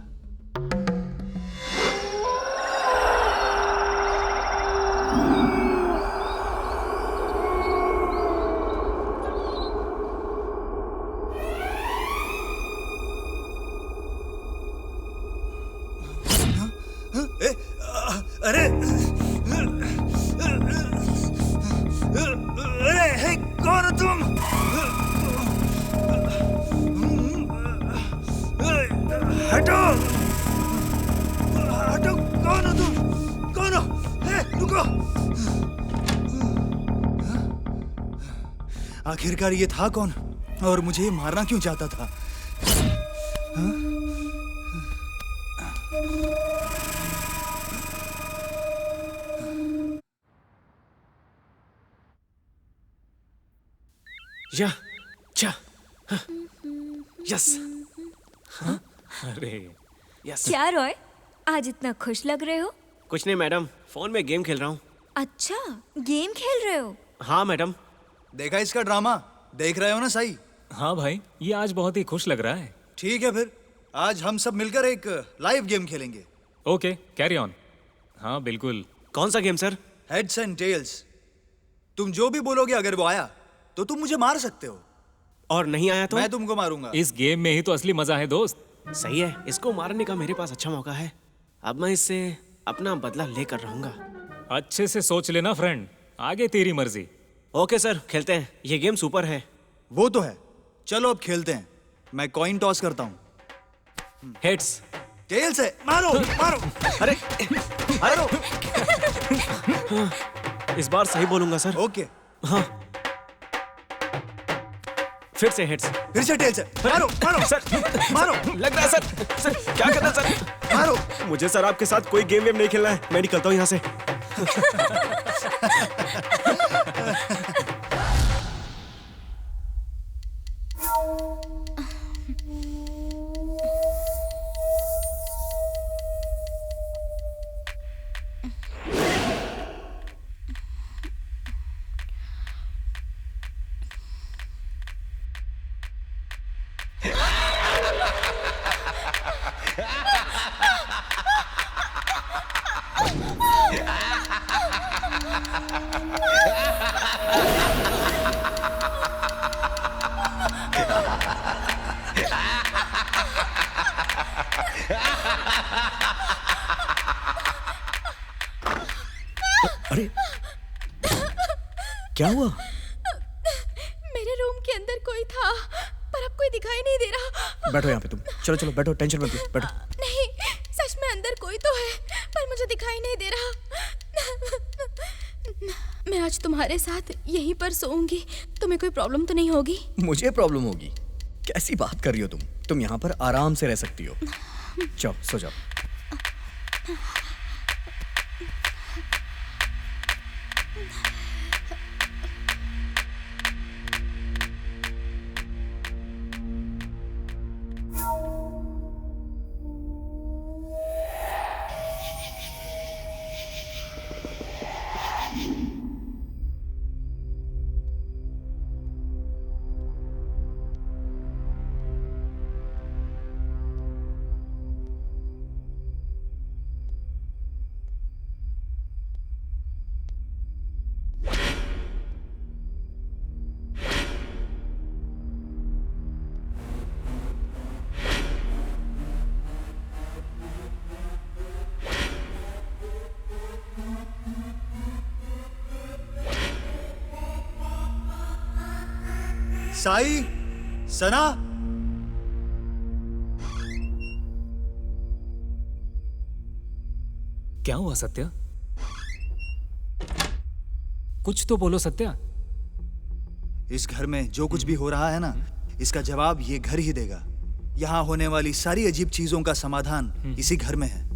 [SPEAKER 8] अरे अरे हे, कौन हो तुम? हटो हटो, कौन हो तुम? कौन हो? हे, रुको। आखिरकार ये था कौन और मुझे मारना क्यों चाहता था?
[SPEAKER 1] या चा हाँ, यस
[SPEAKER 9] अरे
[SPEAKER 1] यस।
[SPEAKER 5] क्या रॉय, आज इतना खुश लग रहे हो?
[SPEAKER 1] कुछ नहीं मैडम, फोन में गेम खेल रहा हूँ।
[SPEAKER 5] अच्छा, गेम खेल रहे हो?
[SPEAKER 1] हाँ मैडम।
[SPEAKER 8] देखा इसका ड्रामा? देख रहे हो ना सही?
[SPEAKER 9] हाँ भाई, ये आज बहुत ही खुश लग रहा है।
[SPEAKER 8] ठीक है फिर, आज हम सब मिलकर एक लाइव गेम खेलेंगे।
[SPEAKER 9] Okay, carry on. हाँ बिल्कुल।
[SPEAKER 1] कौन सा game sir?
[SPEAKER 8] Heads and tails. तुम जो भी बोलोगे अगर वो आया तो तुम मुझे मार सकते हो,
[SPEAKER 1] और नहीं आया तो?
[SPEAKER 8] मैं तुमको मारूंगा।
[SPEAKER 9] इस गेम में ही तो असली मजा है दोस्त।
[SPEAKER 1] सही है, इसको मारने का मेरे पास अच्छा मौका है। अब मैं इससे अपना बदला लेकर रहूंगा।
[SPEAKER 9] अच्छे से सोच लेना फ्रेंड, आगे तेरी मर्जी।
[SPEAKER 1] ओके सर, खेलते हैं। ये गेम सुपर है।
[SPEAKER 8] वो तो है, चलो अब खेलते हैं। मैं कॉइन टॉस करता हूँ।
[SPEAKER 1] हेड्स।
[SPEAKER 8] टेल्स है, मारो मारो।
[SPEAKER 1] अरे अरे इस बार सही बोलूंगा सर।
[SPEAKER 8] ओके,
[SPEAKER 1] हाँ फिर से हेड्स।
[SPEAKER 8] फिर से टेल्स है, मारो मारो
[SPEAKER 1] सर
[SPEAKER 8] मारो।
[SPEAKER 1] लग रहा है सर। सर क्या करना है सर?
[SPEAKER 8] मारो।
[SPEAKER 1] मुझे सर आपके साथ कोई गेम वेम नहीं खेलना है। मैं निकलता हूँ यहाँ से।
[SPEAKER 2] अरे क्या हुआ?
[SPEAKER 6] मेरे रूम के अंदर कोई था, पर अब कोई दिखाई नहीं दे रहा।
[SPEAKER 2] बैठो यहाँ पे तुम। चलो चलो बैठो, टेंशन मत लो, बैठो।
[SPEAKER 6] नहीं, सच में अंदर कोई तो है, पर मुझे दिखाई नहीं दे रहा। मैं आज तुम्हारे साथ यहीं पर सोऊंगी। तुम्हें कोई प्रॉब्लम तो नहीं होगी?
[SPEAKER 2] मुझे प्रॉब्लम होगी? कैसी बात कर रही हो तुम? तुम यहाँ पर आराम से रह सकती हो। जाओ सो जाओ।
[SPEAKER 8] साई, सना,
[SPEAKER 9] क्या हुआ सत्या? कुछ तो बोलो सत्या।
[SPEAKER 8] इस घर में जो कुछ भी हो रहा है ना, इसका जवाब ये घर ही देगा। यहाँ होने वाली सारी अजीब चीजों का समाधान इसी घर में है।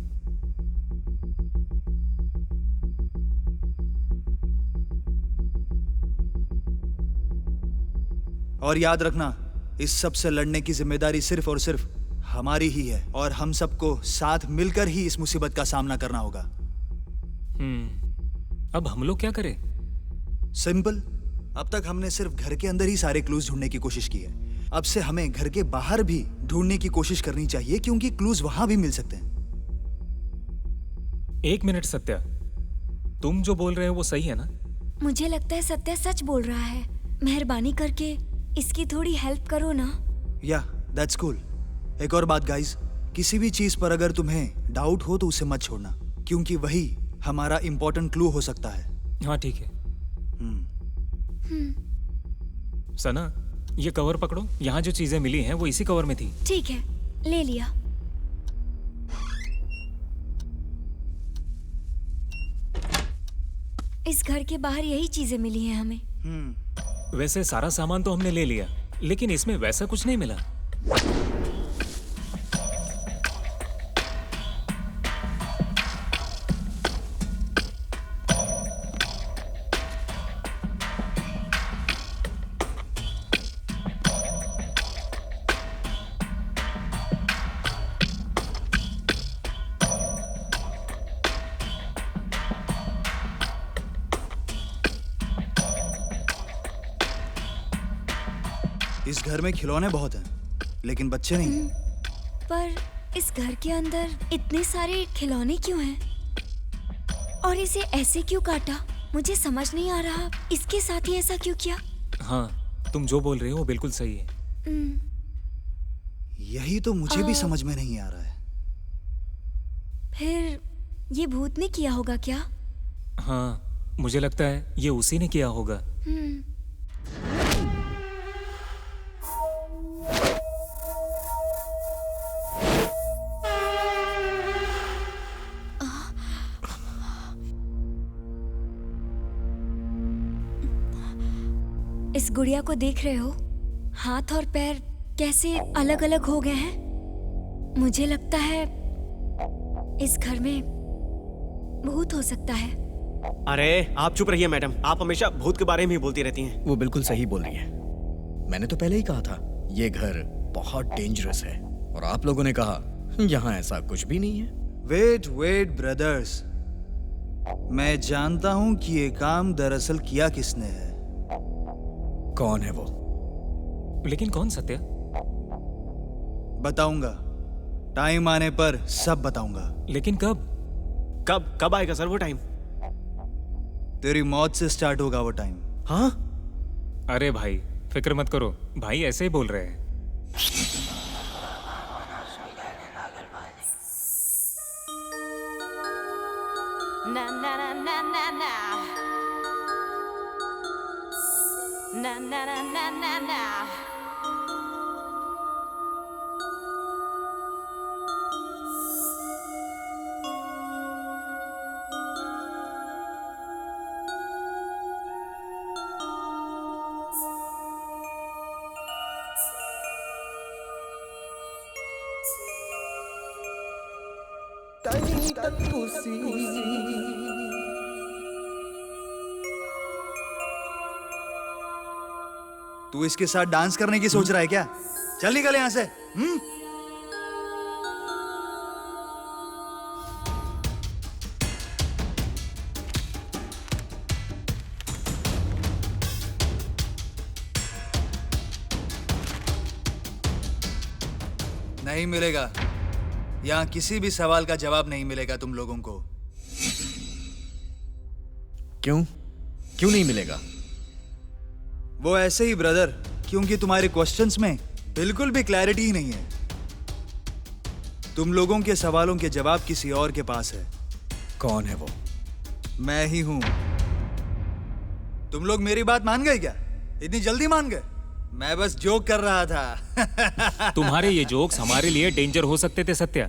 [SPEAKER 8] और याद रखना, इस सब से लड़ने की जिम्मेदारी सिर्फ और सिर्फ हमारी ही है, और हम सबको साथ मिलकर ही इस मुसीबत का सामना करना होगा।
[SPEAKER 9] अब हम लोग क्या करें?
[SPEAKER 8] सिंपल। अब तक हमने सिर्फ घर के अंदर ही सारे क्लूज ढूंढने की कोशिश की है। अब से हमें घर के बाहर भी ढूंढने की कोशिश करनी चाहिए, क्योंकि क्लूज वहां भी मिल सकते हैं।
[SPEAKER 9] 1 मिनट सत्या, तुम जो बोल रहे हो वो सही है ना?
[SPEAKER 5] मुझे लगता है सत्या सच बोल रहा है। मेहरबानी करके इसकी थोड़ी हेल्प करो ना।
[SPEAKER 8] या दैट्स कूल। एक और बात गाइस, किसी भी चीज पर अगर तुम्हें डाउट हो तो उसे मत छोड़ना, क्योंकि वही हमारा इंपॉर्टेंट क्लू हो सकता है।
[SPEAKER 9] हाँ ठीक है। सना, ये कवर पकड़ो। यहाँ जो चीजें मिली हैं वो इसी कवर में थी।
[SPEAKER 5] ठीक है, ले लिया। इस घर के बाहर यही चीजें मिली हैं हमें।
[SPEAKER 9] वैसे सारा सामान तो हमने ले लिया, लेकिन इसमें वैसा कुछ नहीं मिला।
[SPEAKER 8] इस घर में खिलौने बहुत हैं, लेकिन बच्चे नहीं।
[SPEAKER 5] पर इस घर के अंदर इतने सारे खिलौने क्यों हैं? और इसे ऐसे क्यों काटा? मुझे समझ नहीं आ रहा, इसके साथ ही ऐसा क्यों किया?
[SPEAKER 9] हाँ, तुम जो बोल रहे हो वो बिल्कुल सही है।
[SPEAKER 8] यही तो मुझे भी समझ में नहीं आ रहा है।
[SPEAKER 5] फिर ये भूत ने किया होगा क्या?
[SPEAKER 9] हाँ, मुझे लगता है ये उसी ने किया होगा।
[SPEAKER 5] इस गुड़िया को देख रहे हो? हाथ और पैर कैसे अलग अलग हो गए हैं। मुझे लगता है इस घर में भूत हो सकता है।
[SPEAKER 1] अरे आप चुप रहिए मैडम, आप हमेशा भूत के बारे में ही बोलती रहती हैं।
[SPEAKER 2] वो बिल्कुल सही बोल रही है। मैंने तो पहले ही कहा था ये घर बहुत डेंजरस है, और आप लोगों ने कहा यहाँ ऐसा कुछ भी नहीं है।
[SPEAKER 8] वेट ब्रदर्स, मैं जानता हूं कि ये काम दरअसल किया किसने है।
[SPEAKER 2] कौन है वो?
[SPEAKER 9] लेकिन कौन सत्या?
[SPEAKER 8] बताऊंगा, टाइम आने पर सब बताऊंगा।
[SPEAKER 9] लेकिन कब?
[SPEAKER 1] कब आएगा सर वो टाइम?
[SPEAKER 8] तेरी मौत से स्टार्ट होगा वो टाइम।
[SPEAKER 1] हाँ?
[SPEAKER 9] अरे भाई फिक्र मत करो, भाई ऐसे ही बोल रहे हैं।
[SPEAKER 10] Na na na na na na. Na na na na na na.
[SPEAKER 8] तू इसके साथ डांस करने की सोच रहा है क्या? चल निकल यहां से। नहीं मिलेगा। यहां किसी भी सवाल का जवाब नहीं मिलेगा तुम लोगों को।
[SPEAKER 2] क्यों नहीं मिलेगा?
[SPEAKER 8] वो ऐसे ही ब्रदर, क्योंकि तुम्हारे क्वेश्चंस में बिल्कुल भी क्लैरिटी ही नहीं है। तुम लोगों के सवालों के जवाब किसी और के पास है।
[SPEAKER 2] कौन है वो?
[SPEAKER 8] मैं ही हूं। तुम लोग मेरी बात मान गए क्या? इतनी जल्दी मान गए? मैं बस जोक कर रहा था।
[SPEAKER 9] तुम्हारे ये जोक्स हमारे लिए डेंजर हो सकते थे सत्या।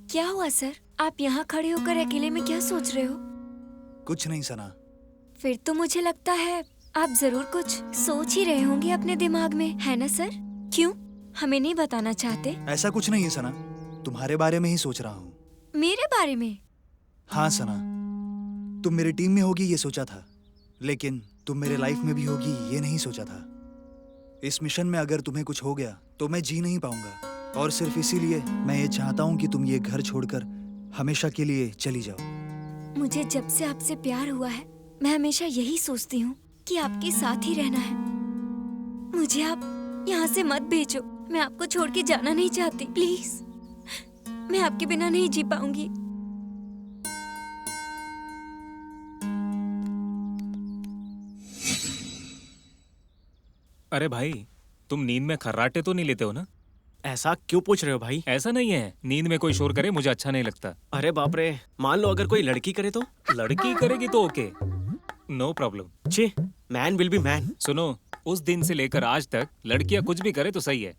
[SPEAKER 5] क्या हुआ सर? आप यहाँ खड़े होकर अकेले में क्या सोच रहे हो?
[SPEAKER 8] कुछ नहीं सना।
[SPEAKER 5] फिर तो मुझे लगता है आप जरूर कुछ सोच ही रहे होंगे अपने दिमाग में, है ना सर? क्यों? हमें नहीं बताना चाहते?
[SPEAKER 8] ऐसा कुछ नहीं है सना, तुम्हारे बारे में ही सोच रहा हूँ।
[SPEAKER 5] मेरे बारे में?
[SPEAKER 8] हाँ सना, तुम मेरी टीम में होगी ये सोचा था, लेकिन तुम मेरे लाइफ में भी होगी ये नहीं सोचा था। इस मिशन में अगर तुम्हें कुछ हो गया तो मैं जी नहीं पाऊंगा, और सिर्फ इसीलिए मैं ये चाहता हूँ कि तुम ये घर छोड़कर हमेशा के लिए चली जाओ।
[SPEAKER 5] मुझे जब से आपसे प्यार हुआ है मैं हमेशा यही सोचती हूँ कि आपके साथ ही रहना है। मुझे आप यहाँ से मत भेजो, मैं आपको छोड़ के जाना नहीं चाहती, प्लीज। मैं आपके बिना नहीं जी पाऊंगी।
[SPEAKER 9] अरे भाई, तुम नींद में खर्राटे तो नहीं लेते हो ना?
[SPEAKER 1] ऐसा क्यों पूछ रहे हो भाई?
[SPEAKER 9] ऐसा नहीं है, नींद में कोई शोर करे मुझे अच्छा नहीं लगता।
[SPEAKER 1] अरे बाप रे, मान लो अगर कोई लड़की करे तो?
[SPEAKER 9] लड़की करेगी तो ओके, नो प्रॉब्लम।
[SPEAKER 1] छी, मैन विल बी मैन।
[SPEAKER 9] सुनो, उस दिन से लेकर आज तक लड़कियां कुछ भी करे तो सही है।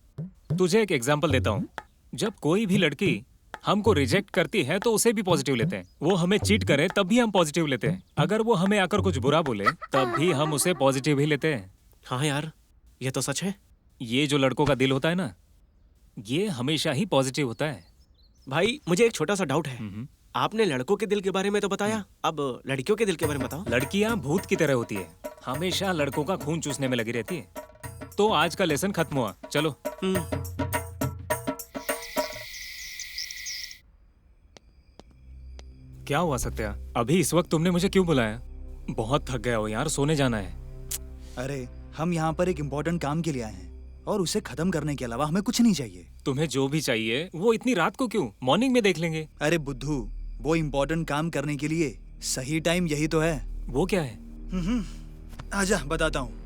[SPEAKER 9] तुझे एक एग्जांपल देता हूँ। जब कोई भी लड़की हमको रिजेक्ट करती है तो उसे भी पॉजिटिव लेते हैं। वो हमें चीट करे तब भी हम पॉजिटिव लेते हैं। अगर वो हमें आकर कुछ बुरा बोले तब भी हम उसे पॉजिटिव ही लेते हैं।
[SPEAKER 1] हाँ यार, ये तो सच है।
[SPEAKER 9] ये जो लड़कों का दिल होता है ना, ये हमेशा ही पॉजिटिव होता है।
[SPEAKER 1] भाई मुझे एक छोटा सा डाउट है। आपने लड़कों के दिल के बारे में तो बताया, अब लड़कियों के दिल के बारे में बताओ।
[SPEAKER 9] लड़कियां भूत की तरह होती है, हमेशा लड़कों का खून चूसने में लगी रहती है। तो आज का लेसन खत्म हुआ, चलो। क्या हुआ सत्या? अभी इस वक्त तुमने मुझे क्यों बुलाया? बहुत थक गया हो यार, सोने जाना है।
[SPEAKER 8] अरे हम यहाँ पर एक इम्पोर्टेंट काम के लिए आए हैं, और उसे खत्म करने के अलावा हमें कुछ नहीं चाहिए।
[SPEAKER 9] तुम्हें जो भी चाहिए वो इतनी रात को क्यों? मॉर्निंग में देख लेंगे।
[SPEAKER 8] अरे बुद्धू, वो इम्पोर्टेंट काम करने के लिए सही टाइम यही तो है।
[SPEAKER 9] वो क्या है?
[SPEAKER 8] आजा बताता हूँ।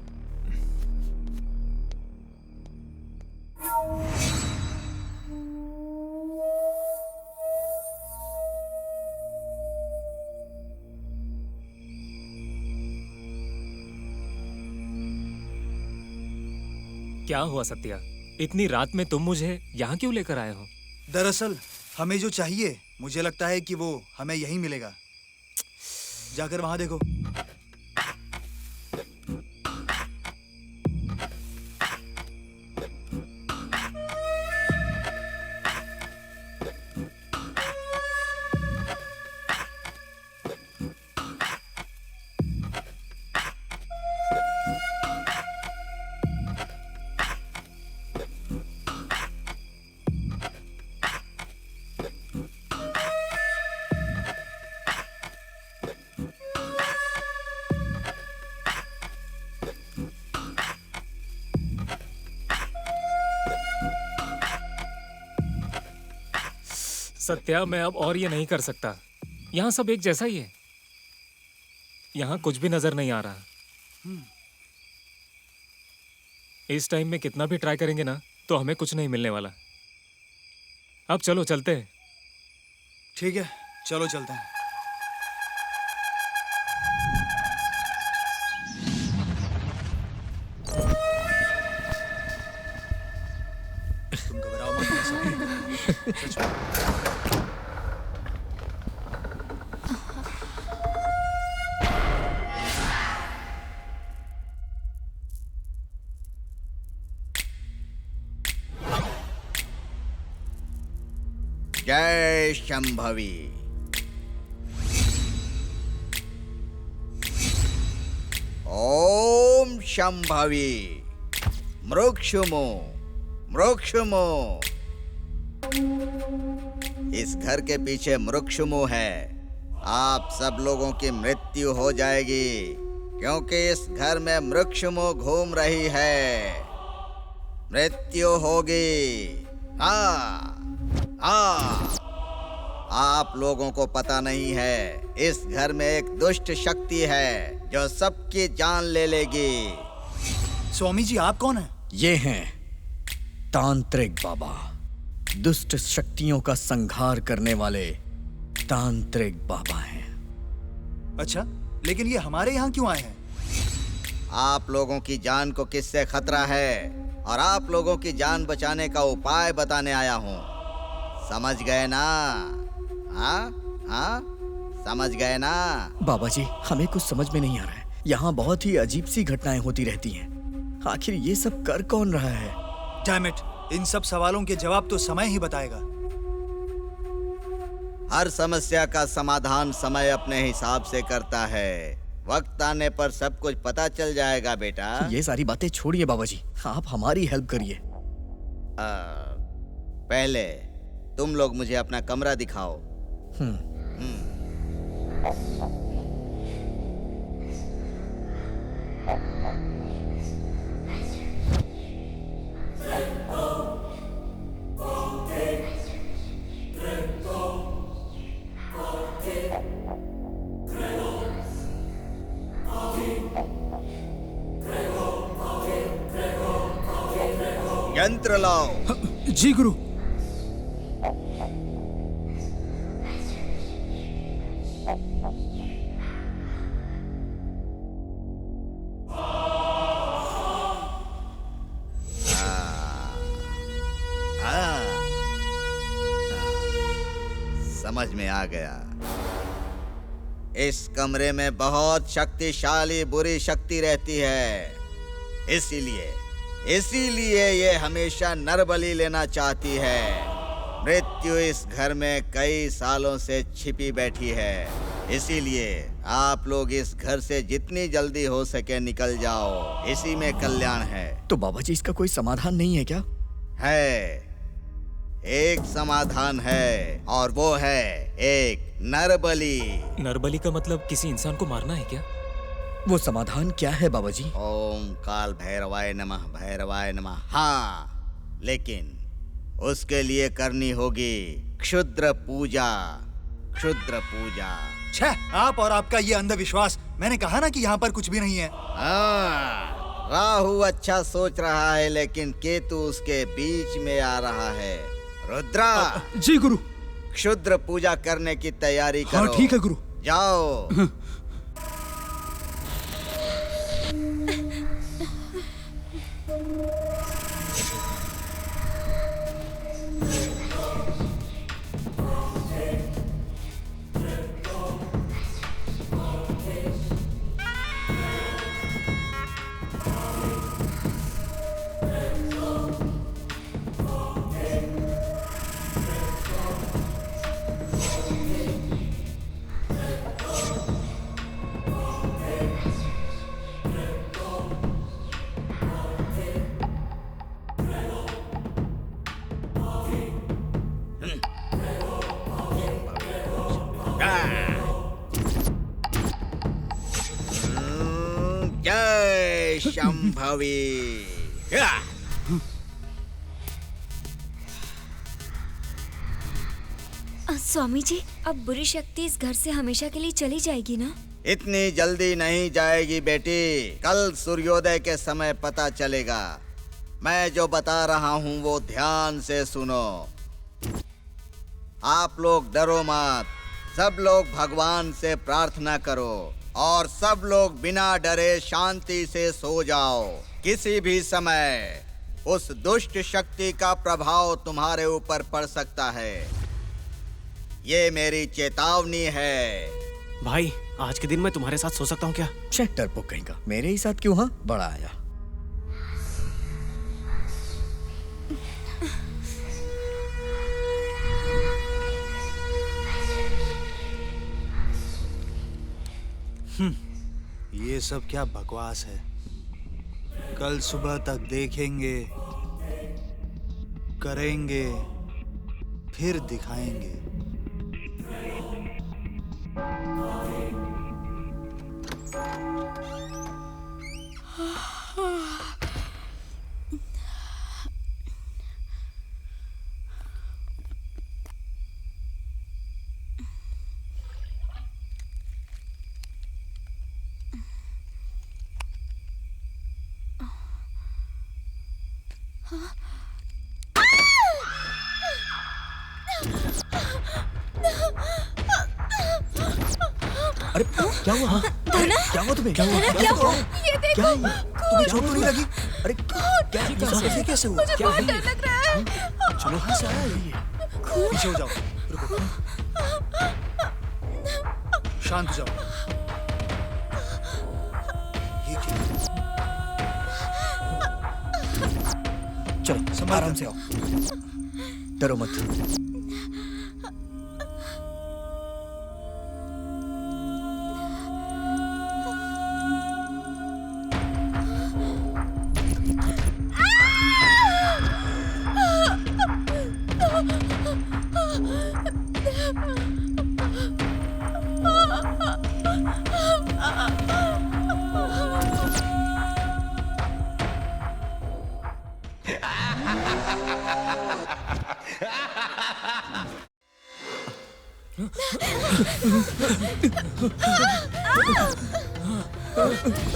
[SPEAKER 9] क्या हुआ सत्या? इतनी रात में तुम मुझे यहाँ क्यों लेकर आए हो?
[SPEAKER 8] दरअसल हमें जो चाहिए मुझे लगता है कि वो हमें यहीं मिलेगा। जाकर वहां देखो।
[SPEAKER 9] सत्या, मैं अब और ये नहीं कर सकता। यहाँ सब एक जैसा ही है। यहाँ कुछ भी नजर नहीं आ रहा। इस टाइम में कितना भी ट्राई करेंगे ना तो हमें कुछ नहीं मिलने वाला। अब चलो चलते हैं।
[SPEAKER 8] ठीक है, चलो चलते हैं। तुम घबराओ मत, मैं सभी सच में।
[SPEAKER 2] जय शंभवी। ओम शंभवी। मृक्षुमो मृक्षुमो। इस घर के पीछे मृक्षुमो है। आप सब लोगों की मृत्यु हो जाएगी, क्योंकि इस घर में मृक्षुमो घूम रही है। मृत्यु होगी। हाँ हाँ, आप लोगों को पता नहीं है, इस घर में एक दुष्ट शक्ति है जो सबकी जान ले लेगी।
[SPEAKER 8] स्वामी जी, आप कौन हैं?
[SPEAKER 2] ये हैं तांत्रिक बाबा, दुष्ट शक्तियों का संहार करने वाले तांत्रिक बाबा हैं।
[SPEAKER 8] अच्छा, लेकिन ये हमारे यहाँ क्यों आए हैं?
[SPEAKER 11] आप लोगों की जान को किससे खतरा है और आप लोगों की जान बचाने का उपाय बताने आया हूँ। समझ गए ना? हाँ हाँ, समझ गए ना?
[SPEAKER 2] बाबा जी, हमें कुछ समझ में नहीं आ रहा है। यहाँ बहुत ही अजीब सी घटनाएं होती रहती हैं। आखिर ये सब कर कौन रहा है?
[SPEAKER 8] डैम इट, इन सब सवालों के जवाब तो समय ही बताएगा।
[SPEAKER 11] हर समस्या का समाधान समय अपने हिसाब से करता है। वक्त आने पर सब कुछ पता चल जाएगा बेटा।
[SPEAKER 2] ये सारी बातें छोड़िए बाबा जी, आप हमारी हेल्प करिए।
[SPEAKER 11] पहले तुम लोग मुझे अपना कमरा दिखाओ। यंत्र लाओ।
[SPEAKER 8] जी गुरु।
[SPEAKER 11] समझ में आ गया। इस कमरे में बहुत शक्तिशाली बुरी शक्ति रहती है, इसीलिए ये हमेशा नरबलि लेना चाहती है। मृत्यु इस घर में कई सालों से छिपी बैठी है, इसीलिए आप लोग इस घर से जितनी जल्दी हो सके निकल जाओ। इसी में कल्याण है।
[SPEAKER 2] तो बाबा जी, इसका कोई समाधान नहीं है क्या?
[SPEAKER 11] है, एक समाधान है, और वो है एक नरबलि।
[SPEAKER 9] नरबलि का मतलब किसी इंसान को मारना है क्या?
[SPEAKER 2] वो समाधान क्या है बाबा जी?
[SPEAKER 11] ओम काल भैरवाय नमः, भैरवाय नमः। हाँ, लेकिन उसके लिए करनी होगी क्षुद्र पूजा। क्षुद्र पूजा।
[SPEAKER 8] छह, आप और आपका ये अंधविश्वास। मैंने कहा ना कि यहाँ पर कुछ भी नहीं है।
[SPEAKER 11] हाँ, राहु अच्छा सोच रहा है, लेकिन केतु उसके बीच में आ रहा है। रुद्रा।
[SPEAKER 8] जी गुरु।
[SPEAKER 11] क्षुद्र पूजा करने की तैयारी करो।
[SPEAKER 8] हाँ ठीक है गुरु।
[SPEAKER 11] जाओ। जय शंभवी।
[SPEAKER 5] स्वामी जी, अब बुरी शक्ति इस घर से हमेशा के लिए चली जाएगी ना?
[SPEAKER 11] इतनी जल्दी नहीं जाएगी बेटी। कल सूर्योदय के समय पता चलेगा। मैं जो बता रहा हूँ वो ध्यान से सुनो। आप लोग डरो मत। सब लोग भगवान से प्रार्थना करो और सब लोग बिना डरे शांति से सो जाओ। किसी भी समय उस दुष्ट शक्ति का प्रभाव तुम्हारे ऊपर पड़ सकता है। ये मेरी चेतावनी है।
[SPEAKER 1] भाई, आज के दिन मैं तुम्हारे साथ सो सकता हूँ क्या?
[SPEAKER 2] चेक डरपोक कहेगा, मेरे ही साथ क्यों? हाँ, बड़ा आया।
[SPEAKER 8] ये सब क्या बकवास है। कल सुबह तक देखेंगे, करेंगे, फिर दिखाएंगे।
[SPEAKER 2] अरे क्या हुआ? क्या हुआ तुम्हें?
[SPEAKER 6] क्या हुआ? ये देखो,
[SPEAKER 2] क्या है ये? तुम्हें चोट तो नहीं लगी? अरे क्या कैसे हुआ?
[SPEAKER 6] मुझे
[SPEAKER 2] क्या
[SPEAKER 6] बहुत
[SPEAKER 2] है
[SPEAKER 6] डर
[SPEAKER 2] ये?
[SPEAKER 6] लग रहा है।
[SPEAKER 2] चलो कहाँ से आया ये?
[SPEAKER 8] पीछे हो जाओ, रुको, शांत हो जाओ। ये क्या?
[SPEAKER 2] चलो आराम से आओ, डरो मत।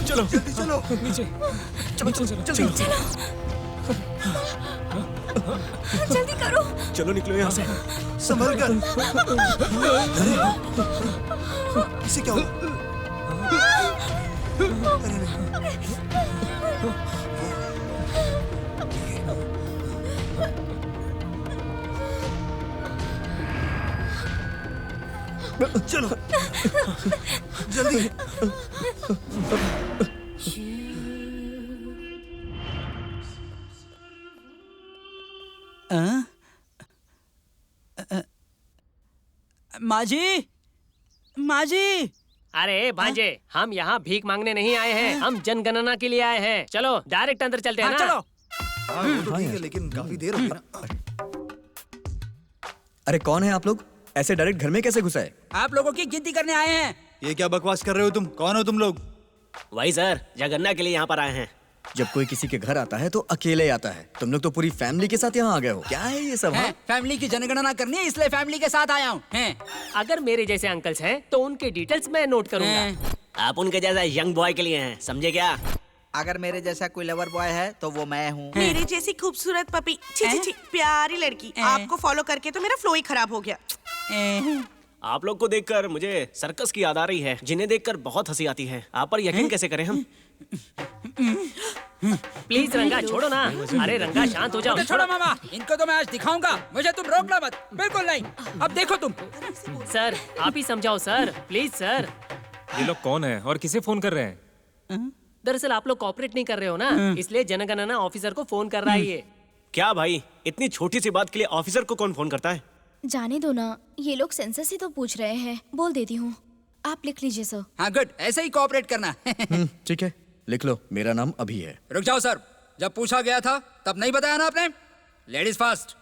[SPEAKER 1] चलो
[SPEAKER 8] जल्दी चलो।
[SPEAKER 9] नीचे
[SPEAKER 2] चलो
[SPEAKER 6] जल्दी करो।
[SPEAKER 1] चलो निकलो यहाँ से।
[SPEAKER 8] संभल कर। अरे, इसे क्या हुआ? चलो जल्दी।
[SPEAKER 12] माँ जी, माँ जी।
[SPEAKER 7] अरे भांजे, हम यहाँ भीख मांगने नहीं आए हैं, हम जनगणना के लिए आए हैं। चलो डायरेक्ट अंदर चलते हैं ना।
[SPEAKER 12] चलो।
[SPEAKER 8] हाँ वो तो ठीक है, लेकिन काफी देर हो गई ना।
[SPEAKER 2] अरे कौन है आप लोग? ऐसे डायरेक्ट घर में कैसे घुसे?
[SPEAKER 12] आप लोगों की गिनती करने आए हैं।
[SPEAKER 8] ये क्या बकवास कर रहे हो तुम? कौन हो तुम लोग?
[SPEAKER 1] वही सर, जनगणना के लिए यहाँ पर आए हैं।
[SPEAKER 2] जब कोई किसी के घर आता है तो अकेले आता है, तुम लोग तो पूरी फैमिली के साथ यहाँ आ गए हो। क्या है ये सब? हाँ?
[SPEAKER 12] फैमिली की जनगणना करनी है, इसलिए फैमिली के साथ आया हूँ।
[SPEAKER 7] अगर मेरे जैसे अंकल्स हैं तो उनके डिटेल्स मैं नोट करूंगा।
[SPEAKER 1] आप उनके जैसा यंग बॉय के लिए हैं, समझे क्या?
[SPEAKER 3] अगर मेरे जैसा कोई लवर बॉय है तो वो मैं हूँ।
[SPEAKER 10] मेरी जैसी खूबसूरत पपी, छी छी छी, प्यारी लड़की। आपको फॉलो करके तो मेरा फ्लो ही खराब हो गया।
[SPEAKER 1] आप लोग को देखकर मुझे सर्कस की याद आ रही है, जिन्हें देखकर बहुत हंसी आती है। आप पर यकीन कैसे करें हम?
[SPEAKER 7] प्लीज रंगा छोड़ो ना। अरे रंगा शांत हो जाओ।
[SPEAKER 12] छोड़ो मामा, इनको तो मैं आज दिखाऊंगा। मुझे तुम रोकना मत, बिल्कुल नहीं। अब देखो तुम।
[SPEAKER 7] सर आप ही समझाओ सर, प्लीज सर।
[SPEAKER 9] ये लोग कौन है और किसे फोन कर रहे हैं?
[SPEAKER 7] दरअसल आप लोग कोऑपरेट नहीं कर रहे हो ना, इसलिए जनगणना ऑफिसर को फोन कर रहा है ये।
[SPEAKER 1] क्या भाई, इतनी छोटी सी बात के लिए ऑफिसर को कौन फोन करता है?
[SPEAKER 6] जाने दो ना, ये लोग सेंसस ही तो पूछ रहे हैं। बोल देती हूँ, आप लिख लीजिए सर।
[SPEAKER 12] हाँ गुड, ऐसे ही कोऑपरेट करना।
[SPEAKER 2] ठीक है, लिख लो। मेरा नाम अभी है।
[SPEAKER 12] रुक जाओ सर, जब पूछा गया था तब नहीं बताया ना आपने? Ladies first.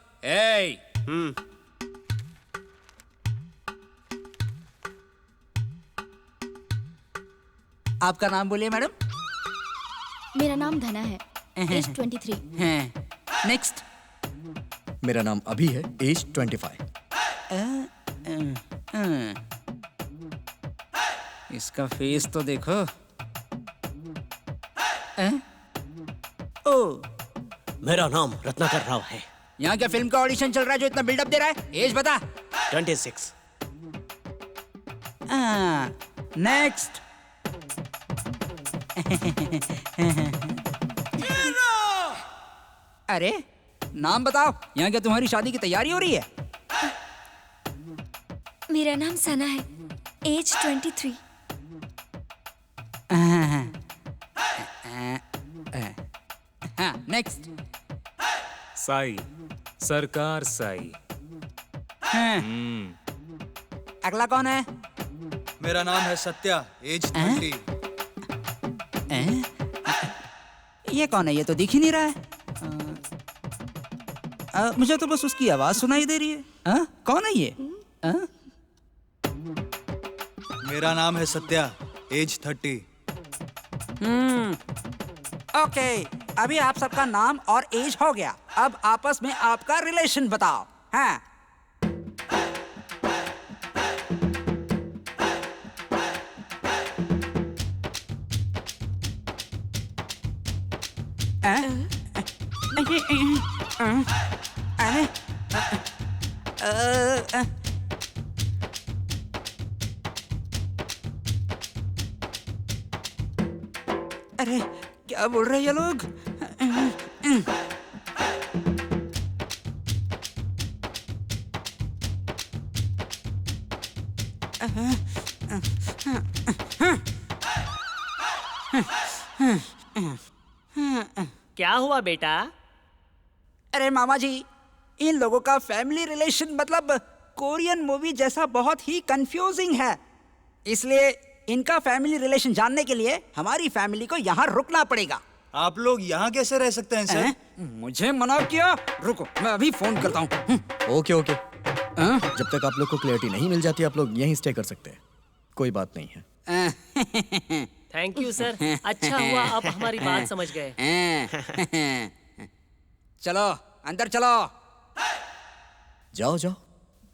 [SPEAKER 12] आपका नाम बोलिए मैडम।
[SPEAKER 6] मेरा नाम धना है, एज 23।
[SPEAKER 12] नेक्स्ट।
[SPEAKER 2] मेरा नाम अभी है, एज 25।
[SPEAKER 12] इसका फेस तो देखो। ओ,
[SPEAKER 1] मेरा नाम रत्नाकर राव है।
[SPEAKER 12] यहाँ क्या फिल्म का ऑडिशन चल रहा है जो इतना बिल्डअप दे रहा है? एज बता।
[SPEAKER 1] 26।
[SPEAKER 12] नेक्स्ट। अरे नाम बताओ, यहाँ क्या तुम्हारी शादी की तैयारी हो रही है?
[SPEAKER 5] मेरा नाम सना है, एज 23।
[SPEAKER 12] हाँ, नेक्स्ट।
[SPEAKER 9] साई, सरकार साई।
[SPEAKER 12] अगला कौन है?
[SPEAKER 8] मेरा नाम है सत्या, एज 30।
[SPEAKER 12] ये कौन है? ये तो दिख ही नहीं रहा है। मुझे तो बस उसकी आवाज सुनाई दे रही है। कौन है ये?
[SPEAKER 8] मेरा नाम है सत्या, एज 30।
[SPEAKER 12] ओके, अभी आप सबका नाम और एज हो गया। अब आपस में आपका रिलेशन बताओ। हाँ। अरे क्या बोल रहे हैं ये लोग?
[SPEAKER 7] क्या हुआ बेटा?
[SPEAKER 12] अरे मामा जी, इन लोगों का फैमिली रिलेशन मतलब कोरियन मूवी जैसा बहुत ही कंफ्यूजिंग है। इसलिए इनका फैमिली रिलेशन जानने के लिए हमारी फैमिली को यहाँ रुकना पड़ेगा।
[SPEAKER 8] आप लोग यहाँ कैसे रह सकते हैं सर?
[SPEAKER 12] मुझे मना किया? रुको, मैं अभी फोन करता हूँ।
[SPEAKER 2] ओके ओके, जब तक आप लोग को क्लैरिटी नहीं मिल जाती आप लोग यहीं स्टे कर सकते हैं, कोई बात नहीं है।
[SPEAKER 7] थैंक यू सर, अच्छा हुआ आप हमारी बात समझ गए।
[SPEAKER 12] चलो अंदर चलो।
[SPEAKER 2] जाओ जाओ,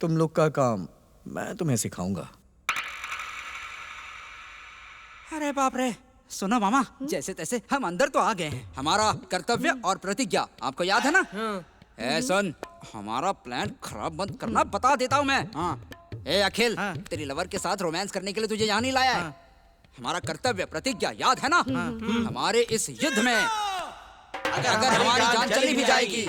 [SPEAKER 2] तुम लोग का काम मैं तुम्हें सिखाऊंगा।
[SPEAKER 12] अरे बाप रे, सुनो मामा, जैसे तैसे हम अंदर तो आ गए हैं। हमारा कर्तव्य और प्रतिज्ञा आपको याद है ना? ए सुन, हमारा प्लान खराब मत करना, बता देता हूँ मैं। ए अखिल, तेरी लवर के साथ रोमांस करने के लिए तुझे यहाँ नहीं लाया है। हमारा कर्तव्य प्रतिज्ञा याद है ना? हमारे इस युद्ध में अगर हमारी जान चली भी जाएगी,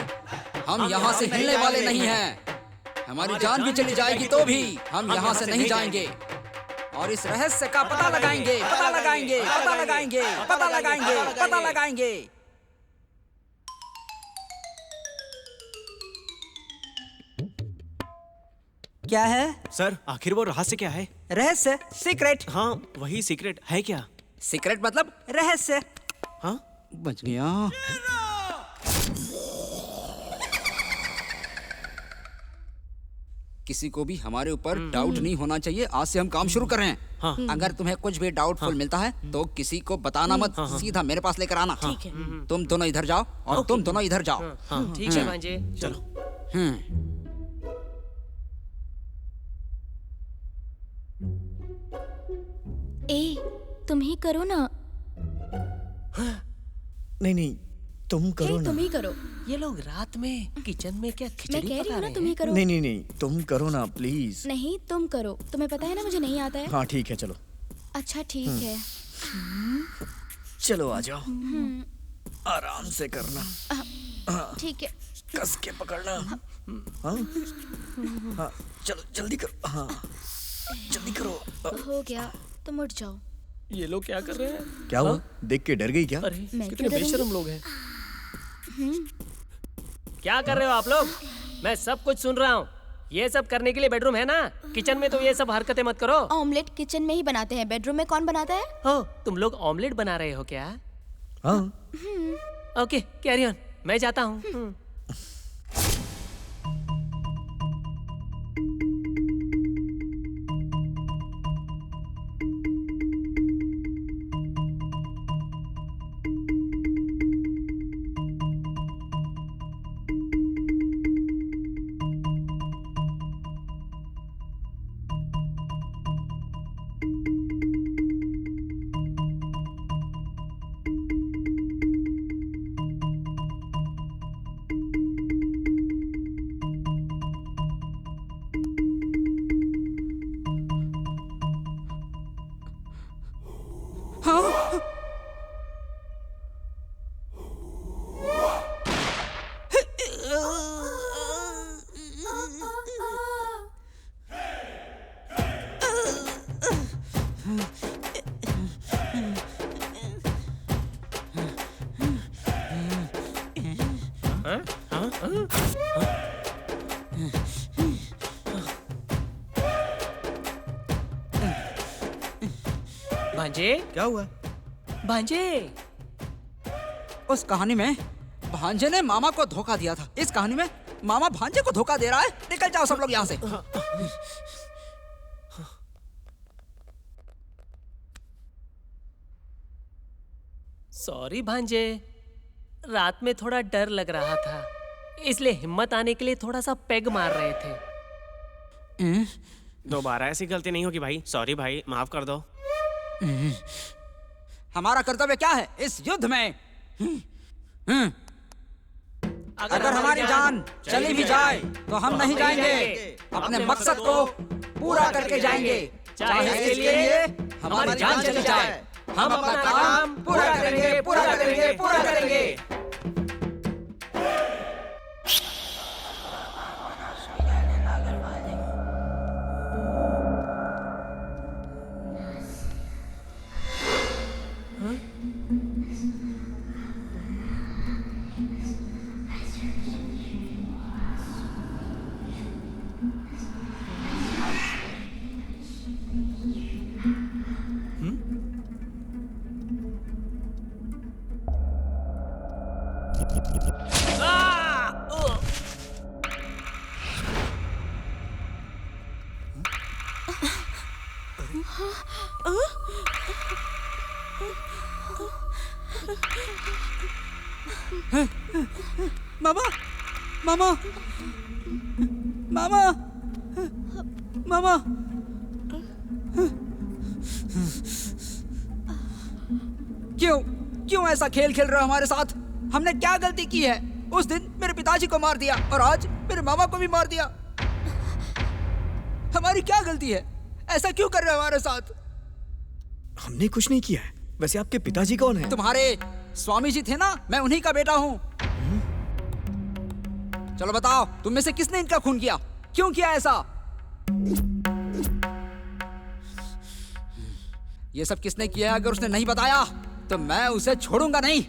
[SPEAKER 12] हम यहाँ से हिलने वाले नहीं हैं। हमारी जान भी चली जाएगी तो भी हम यहाँ से नहीं जाएंगे और इस रहस्य का पता लगाएंगे, पता लगाएंगे, पता लगाएंगे, पता लगाएंगे, पता लगाएंगे। क्या है
[SPEAKER 1] सर? आखिर वो रहस्य क्या है?
[SPEAKER 12] रहस्य? सीक्रेट।
[SPEAKER 1] हाँ वही सीक्रेट है। क्या
[SPEAKER 12] सीक्रेट मतलब रहस्य?
[SPEAKER 1] हाँ
[SPEAKER 12] बच गया। किसी को भी हमारे ऊपर डाउट नहीं होना चाहिए। आज से हम काम शुरू कर रहे हैं।
[SPEAKER 1] हाँ।
[SPEAKER 12] अगर तुम्हें कुछ भी डाउटफुल मिलता है तो किसी को बताना मत, सीधा मेरे पास लेकर आना।
[SPEAKER 7] ठीक है।
[SPEAKER 12] तुम दोनों इधर जाओ और तुम दोनों इधर जाओ।
[SPEAKER 7] ठीक है भांजे,
[SPEAKER 1] चलो।
[SPEAKER 6] ए, तुम ही करो ना।
[SPEAKER 2] नहीं नहीं, तुम करो ना।
[SPEAKER 6] तुम ही करो।
[SPEAKER 7] ये लोग रात में किचन में क्या
[SPEAKER 6] मैं
[SPEAKER 7] खिचड़ी
[SPEAKER 6] कह रही
[SPEAKER 7] पका
[SPEAKER 6] हूँ ना,
[SPEAKER 7] रहे
[SPEAKER 6] तुम ही
[SPEAKER 7] हैं?
[SPEAKER 6] करो।
[SPEAKER 2] नहीं नहीं नहीं, तुम करो ना प्लीज।
[SPEAKER 6] नहीं, तुम करो। तुम्हें पता है ना मुझे नहीं आता है।
[SPEAKER 2] हाँ ठीक है, चलो
[SPEAKER 6] अच्छा ठीक है।
[SPEAKER 2] चलो आ जाओ, आराम से करना,
[SPEAKER 6] ठीक है।
[SPEAKER 2] कस के पकड़ना। हाँ हाँ, चलो जल्दी करो। हाँ जल्दी करो।
[SPEAKER 6] हो गया, तुम उठ जाओ।
[SPEAKER 7] ये लोग क्या कर रहे हैं?
[SPEAKER 2] क्या हुआ? देख के डर गई क्या?
[SPEAKER 7] अरे
[SPEAKER 6] मैं
[SPEAKER 7] कितने
[SPEAKER 6] क्यों
[SPEAKER 7] बेशरम लोग हैं। क्या कर रहे हो आप लोग? मैं सब कुछ सुन रहा हूँ। ये सब करने के लिए बेडरूम है ना, किचन में तो ये सब हरकतें मत करो।
[SPEAKER 6] ऑमलेट किचन में ही बनाते हैं, बेडरूम में कौन बनाता है?
[SPEAKER 7] हो, तुम लोग ऑमलेट बना रहे हो क्या?
[SPEAKER 2] हाँ।
[SPEAKER 7] ओके, कैरी ऑन, मैं जाता हूँ। भांजे,
[SPEAKER 8] क्या हुआ?
[SPEAKER 7] भांजे,
[SPEAKER 12] उस कहानी में भांजे ने मामा को धोखा दिया था। इस कहानी में मामा भांजे को धोखा दे रहा है। निकल जाओ सब लोग यहाँ से।
[SPEAKER 7] सॉरी भांजे, रात में थोड़ा डर लग रहा था, इसलिए हिम्मत आने के लिए थोड़ा सा पेग मार रहे थे।
[SPEAKER 1] दोबारा ऐसी गलती नहीं होगी भाई। सॉरी भाई, माफ कर दो।
[SPEAKER 12] हमारा कर्तव्य क्या है इस युद्ध में? अगर हमारी जान चली भी जाए तो हम नहीं जाएंगे। अपने मकसद को पूरा करके जाएंगे, चाहे इसके लिए हमारी जान चली जाए। हम अपना काम पूरा करेंगे, पूरा करेंगे, पूरा करेंगे। मामा, मामा, मामा, मामा। क्यों ऐसा खेल खेल रहे हो हमारे साथ? हमने क्या गलती की है? उस दिन मेरे पिताजी को मार दिया और आज मेरे मामा को भी मार दिया। हमारी क्या गलती है? ऐसा क्यों कर रहे हो हमारे साथ?
[SPEAKER 2] हमने कुछ नहीं किया है। वैसे आपके पिताजी कौन है?
[SPEAKER 12] तुम्हारे स्वामी जी थे ना, मैं उन्हीं का बेटा हूँ। चलो बताओ, तुम में से किसने इनका खून किया? क्यों किया ऐसा? ये सब किसने किया? अगर उसने नहीं बताया तो मैं उसे छोड़ूंगा नहीं।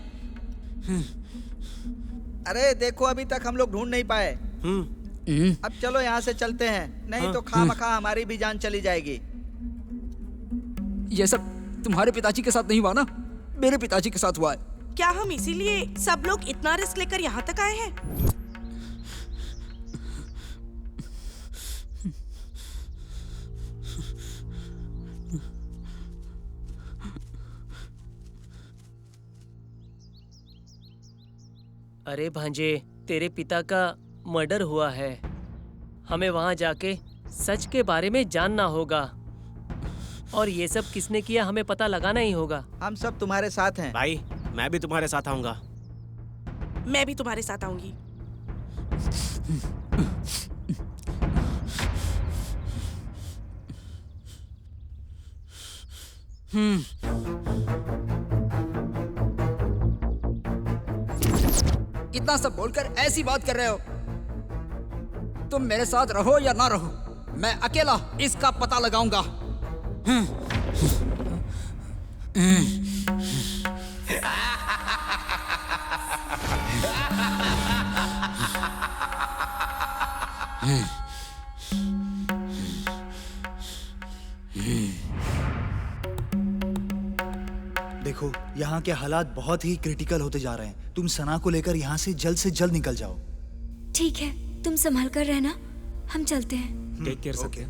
[SPEAKER 3] अरे देखो, अभी तक हम लोग ढूंढ नहीं पाए। अब चलो यहाँ से चलते हैं, नहीं तो खामखा हमारी भी जान चली जाएगी।
[SPEAKER 12] ये सब तुम्हारे पिताजी के साथ नहीं हुआ ना, मेरे पिताजी के साथ हुआ है।
[SPEAKER 10] क्या हम इसीलिए सब लोग इतना रिस्क लेकर यहाँ तक आए हैं?
[SPEAKER 7] अरे भांजे, तेरे पिता का मर्डर हुआ है। हमें वहां जाके सच के बारे में जानना होगा और ये सब किसने किया हमें पता लगाना ही होगा।
[SPEAKER 3] हम सब तुम्हारे साथ हैं।
[SPEAKER 1] भाई, मैं भी तुम्हारे साथ आऊंगा।
[SPEAKER 10] मैं भी तुम्हारे साथ आऊंगी।
[SPEAKER 12] इतना सब बोलकर ऐसी बात कर रहे हो। तुम मेरे साथ रहो या ना रहो, मैं अकेला इसका पता लगाऊंगा।
[SPEAKER 8] देखो, यहाँ के हालात बहुत ही क्रिटिकल होते जा रहे हैं। तुम सना को लेकर यहाँ से जल्द निकल जाओ।
[SPEAKER 5] ठीक है, तुम संभाल कर रहना, हम चलते हैं।
[SPEAKER 1] Take care Satya.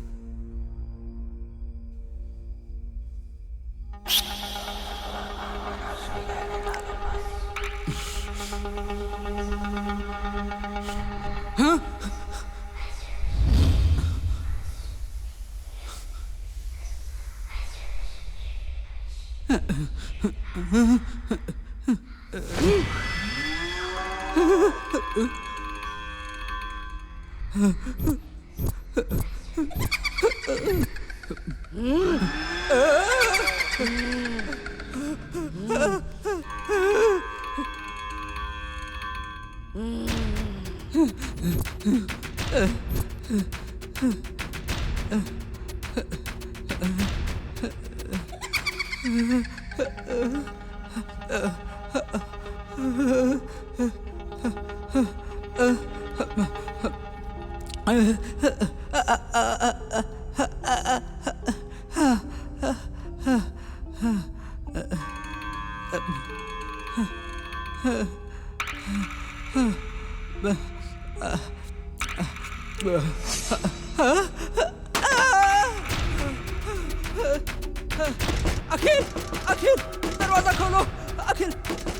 [SPEAKER 12] अखिल, अखिल, दरवाजा खोलो। अखिल,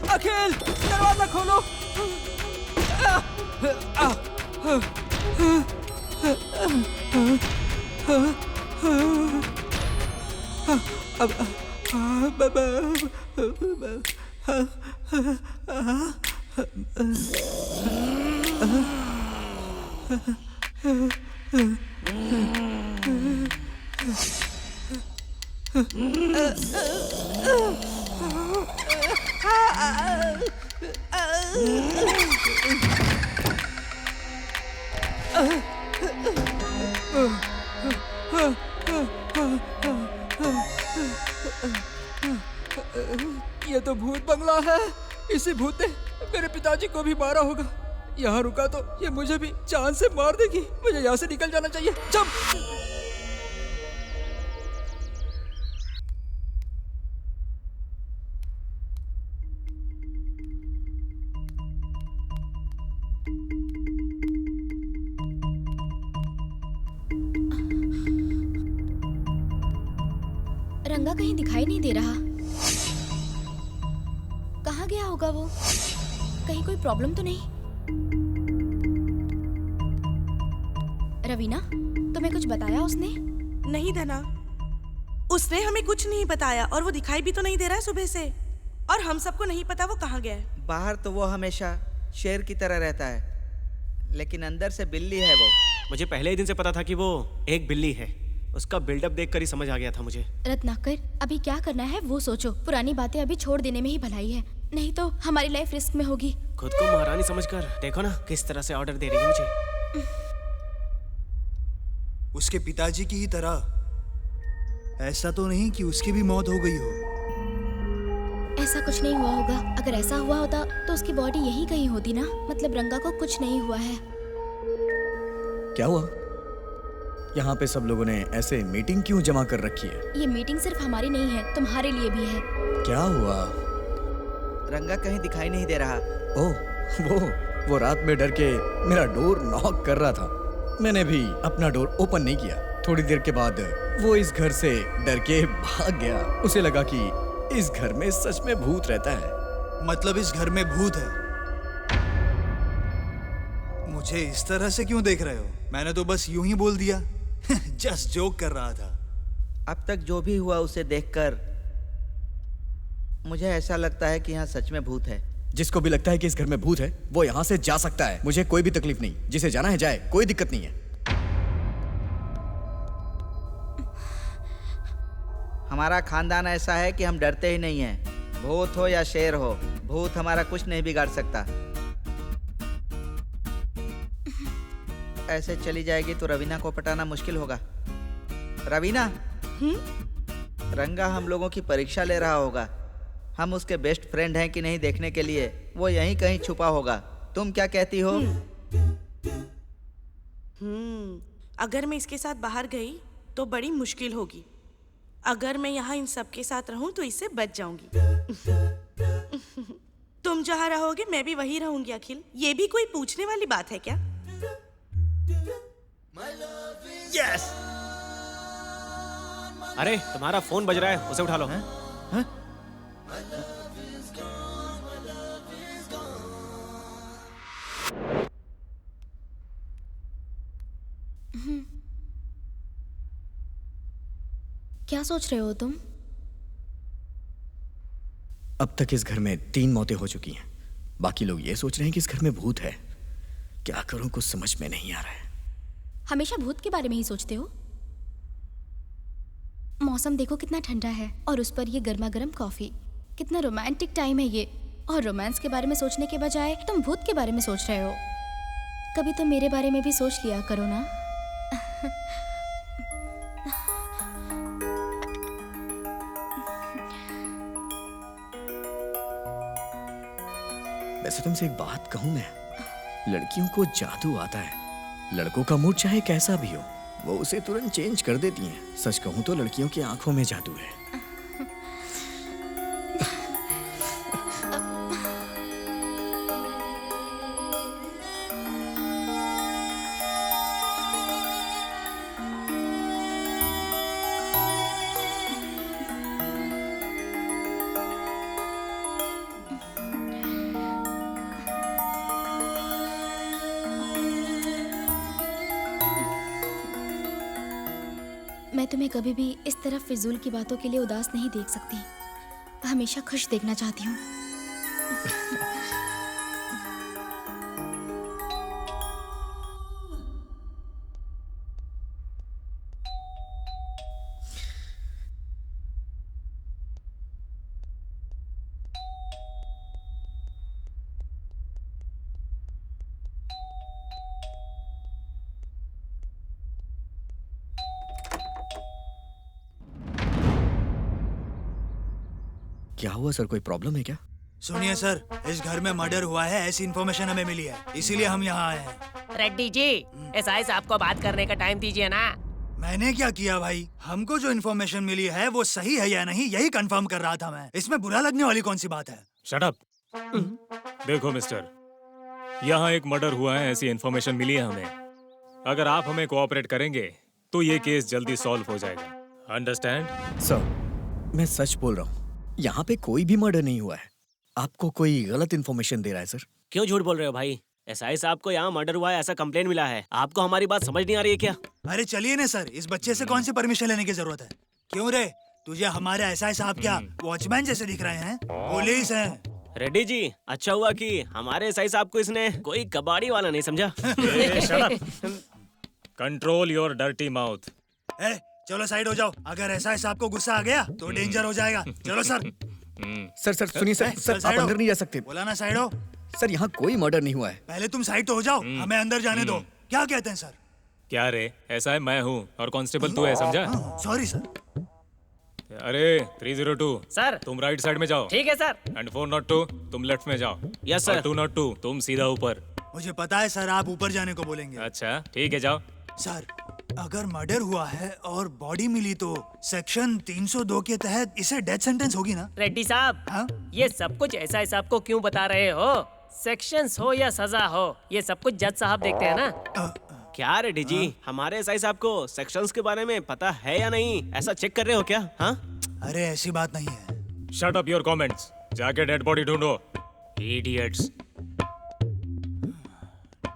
[SPEAKER 12] अखिल, दरवाजा खोलो। ये तो भूत बंगला है। इसी भूत ने मेरे पिताजी को भी मारा होगा। यहाँ रुका तो ये मुझे भी जान से मार देगी। मुझे यहाँ से निकल जाना चाहिए। जंप!
[SPEAKER 6] रंगा कहीं दिखाई नहीं दे रहा। कहाँ गया होगा वो? कहीं कोई प्रॉब्लम तो नहीं? रवीना, तुम्हें कुछ बताया उसने?
[SPEAKER 10] नहीं धना, उसने हमें कुछ नहीं बताया और वो दिखाई भी तो नहीं दे रहा है सुबह से। और हम सबको नहीं पता वो कहाँ गया है।
[SPEAKER 3] बाहर तो वो हमेशा शेर की तरह रहता है, लेकिन अंदर से बिल्ली है वो।
[SPEAKER 1] मुझे पहले ही दिन से पता था कि वो एक बिल्ली है। उसका बिल्डअप देखकर ही समझ आ गया था मुझे।
[SPEAKER 6] रत्नाकर, अभी क्या करना है वो सोचो। पुरानी बातें अभी छोड़ देने में ही भलाई है, नहीं तो हमारी लाइफ रिस्क में होगी।
[SPEAKER 1] खुद को महारानी समझकर देखो ना किस तरह से ऑर्डर दे रही है मुझे।
[SPEAKER 8] उसके पिताजी की ही तरह। ऐसा तो नहीं कि उसकी भी मौत हो गई हो।
[SPEAKER 6] ऐसा कुछ नहीं हुआ होगा। अगर ऐसा हुआ होता तो उसकी बॉडी यहीं कहीं होती ना। मतलब रंगा को कुछ नहीं हुआ है।
[SPEAKER 2] क्या हुआ? यहाँ पे सब लोगों ने ऐसे मीटिंग क्यों जमा कर रखी है?
[SPEAKER 6] ये मीटिंग सिर्फ हमारी नहीं है, तुम्हारे लिए भी है।
[SPEAKER 2] क्या हुआ?
[SPEAKER 3] रंगा कहीं दिखाई नहीं दे रहा।
[SPEAKER 2] ओह, वो रात में डर के मेरा डोर नॉक कर रहा था। मैंने भी अपना डोर ओपन नहीं किया। थोड़ी देर के बाद वो इस घर से डर के भाग गया। उसे लगा कि इस घर में सच में भूत रहता है।
[SPEAKER 8] मतलब इस घर में भूत है? मुझे इस तरह से क्यों देख रहे हो? मैंने तो बस यूं ही बोल दिया। जस्ट जोक कर रहा था।
[SPEAKER 3] अब तक जो भी हुआ उसे देखकर मुझे ऐसा लगता है कि यहाँ सच में भूत है।
[SPEAKER 2] जिसको भी लगता है कि इस घर में भूत है वो यहाँ से जा सकता है। मुझे कोई भी तकलीफ नहीं। जिसे जाना है जाए, कोई दिक्कत नहीं है।
[SPEAKER 3] हमारा खानदान ऐसा है कि हम डरते ही नहीं हैं। भूत हो या शेर हो, भूत हमारा कुछ नहीं बिगाड़ सकता। ऐसे चली जाएगी तो रवीना को पटाना मुश्किल होगा। रवीना, रंगा हम लोगों की परीक्षा ले रहा होगा। हम उसके बेस्ट फ्रेंड हैं कि नहीं देखने के लिए वो यहीं कहीं छुपा होगा। तुम क्या कहती हो?
[SPEAKER 10] अगर मैं इसके साथ बाहर गई तो बड़ी मुश्किल होगी। अगर मैं यहाँ इन सब के साथ रहूं तो इससे बच जाऊंगी। तुम जहाँ रहोगे मैं भी वहीं रहूंगी। अखिल, ये भी कोई पूछने वाली बात है क्या?
[SPEAKER 3] यस!
[SPEAKER 1] अरे तुम्हारा फोन बज रहा है, उसे उठा लो।
[SPEAKER 6] क्या सोच रहे हो तुम?
[SPEAKER 2] अब तक इस घर में 3 मौतें हो चुकी हैं। बाकी लोग ये सोच रहे हैं कि इस घर में भूत है। क्या करूं, कुछ समझ में नहीं आ रहा है।
[SPEAKER 6] हमेशा भूत के बारे में ही सोचते हो? मौसम देखो कितना ठंडा है और उस पर ये गर्मा गर्म कॉफी। कितना रोमांटिक टाइम है ये। और रोमांस के बारे में सोचने के बजाय तुम भूत के बारे में सोच रहे हो। कभी तो मेरे बारे में भी सोच लिया करो ना।
[SPEAKER 2] वैसे तुमसे एक बात कहूं मैं, लड़कियों को जादू आता है। लड़कों का मूड चाहे कैसा भी हो, वो उसे तुरंत चेंज कर देती हैं। सच कहूं तो लड़कियों की आंखों में जादू है।
[SPEAKER 6] मैं तुम्हें कभी भी इस तरह फिजूल की बातों के लिए उदास नहीं देख सकती। हमेशा खुश देखना चाहती हूँ।
[SPEAKER 2] क्या हुआ सर, कोई प्रॉब्लम है क्या?
[SPEAKER 8] सुनिए सर, इस घर में मर्डर हुआ है ऐसी इन्फॉर्मेशन हमें मिली है, इसीलिए हम यहाँ आए हैं।
[SPEAKER 7] रेड्डी जी, एसआई साहब को बात करने का टाइम दीजिए ना।
[SPEAKER 8] मैंने क्या किया भाई? हमको जो इन्फॉर्मेशन मिली है वो सही है या नहीं यही कंफर्म कर रहा था मैं। इसमें बुरा लगने वाली कौन सी बात है?
[SPEAKER 9] Shut up. देखो मिस्टर, यहाँ एक मर्डर हुआ है ऐसी इन्फॉर्मेशन मिली है हमें। अगर आप हमें कोऑपरेट करेंगे तो ये केस जल्दी सॉल्व हो जाएगा। अंडरस्टैंड?
[SPEAKER 2] सर, मैं सच बोल रहा हूँ, यहाँ पे कोई भी मर्डर नहीं हुआ है। आपको कोई गलत इन्फॉर्मेशन दे रहा है सर।
[SPEAKER 1] क्यों झूठ बोल रहे हो भाई? एसआई साहब को यहाँ मर्डर हुआ है ऐसा कंप्लेन मिला है। आपको हमारी बात समझ नहीं आ रही है क्या?
[SPEAKER 8] अरे चलिए ना सर, इस बच्चे से कौन सी परमिशन लेने की जरूरत है? क्यों रे, तुझे हमारे एसआई साहब क्या वॉचमैन जैसे दिख रहे हैं? पुलिस है।
[SPEAKER 1] रेड्डी जी, अच्छा हुआ कि हमारे एसआई साहब को इसने कोई कबाड़ी वाला नहीं समझा।
[SPEAKER 9] Control your dirty mouth.
[SPEAKER 8] चलो साइड हो जाओ, अगर एसआई साहब को गुस्सा आ गया तो डेंजर हो जाएगा। चलो सर।
[SPEAKER 2] सर सुनिए सर, आप अंदर नहीं जा सकते।
[SPEAKER 8] बोला ना साइड हो।
[SPEAKER 2] सर, यहाँ कोई मर्डर नहीं हुआ है।
[SPEAKER 8] पहले तुम साइड तो हो जाओ, हमें अंदर जाने दो। क्या कहते हैं सर?
[SPEAKER 9] क्या रे, ऐसा है मैं हूँ और कांस्टेबल तू है, समझा?
[SPEAKER 8] Sorry sir.
[SPEAKER 9] अरे 302
[SPEAKER 7] सर,
[SPEAKER 9] तुम राइट साइड में जाओ।
[SPEAKER 7] ठीक है सर।
[SPEAKER 9] एंड 402 तुम लेफ्ट में जाओ।
[SPEAKER 1] Yes sir.
[SPEAKER 9] 202 तुम सीधा ऊपर।
[SPEAKER 8] मुझे पता है सर, आप ऊपर जाने को बोलेंगे।
[SPEAKER 9] अच्छा ठीक है, जाओ।
[SPEAKER 8] सर, अगर मर्डर हुआ है और बॉडी मिली तो सेक्शन 302 के तहत इसे डेथ सेंटेंस होगी ना?
[SPEAKER 7] रेड्डी साहब, ये सब कुछ एसआई साहब को क्यों बता रहे हो? सेक्शंस हो या सजा हो, ये सब कुछ जज साहब देखते हैं ना।
[SPEAKER 1] क्या रेड्डी जी, हमारे एसआई साहब को सेक्शंस के बारे में पता है या नहीं, ऐसा चेक कर रहे हो क्या? हाँ?
[SPEAKER 8] अरे ऐसी बात नहीं है।
[SPEAKER 9] शट अप योर कमेंट्स, जाके डेड बॉडी ढूंढो। इडियट्स।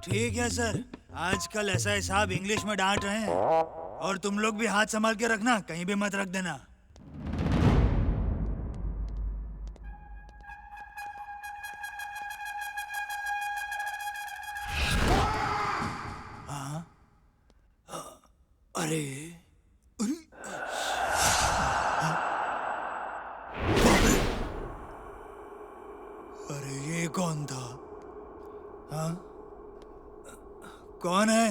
[SPEAKER 8] ठीक है सर, आजकल एसआई साहब इंग्लिश में डांट रहे हैं और तुम लोग भी हाथ संभाल के रखना, कहीं भी मत रख देना। अरे अरे ये कौन था? हाँ, कौन है?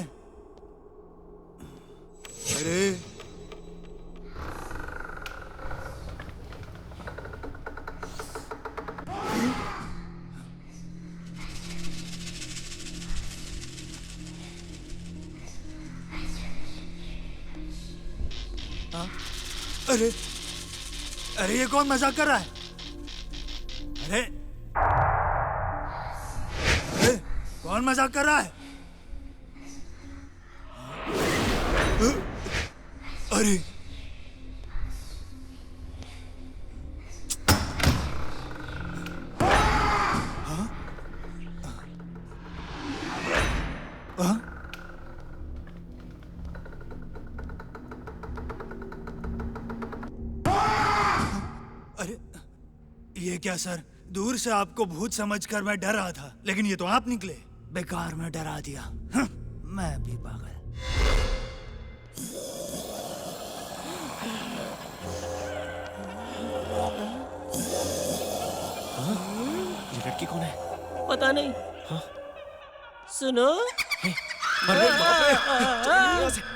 [SPEAKER 8] अरे अरे अरे ये कौन मजाक कर रहा है? अरे अरे कौन मजाक कर रहा है? अरे हाँ? हाँ? अरे ये क्या सर, दूर से आपको भूत समझकर मैं डर रहा था, लेकिन ये तो आप निकले। बेकार में डरा दिया। मैं भी पागल।
[SPEAKER 1] ये लड़की कौन है?
[SPEAKER 7] पता नहीं।
[SPEAKER 1] हाँ?
[SPEAKER 7] सुनो।
[SPEAKER 1] अरे बाप रे, चलो यहाँ से।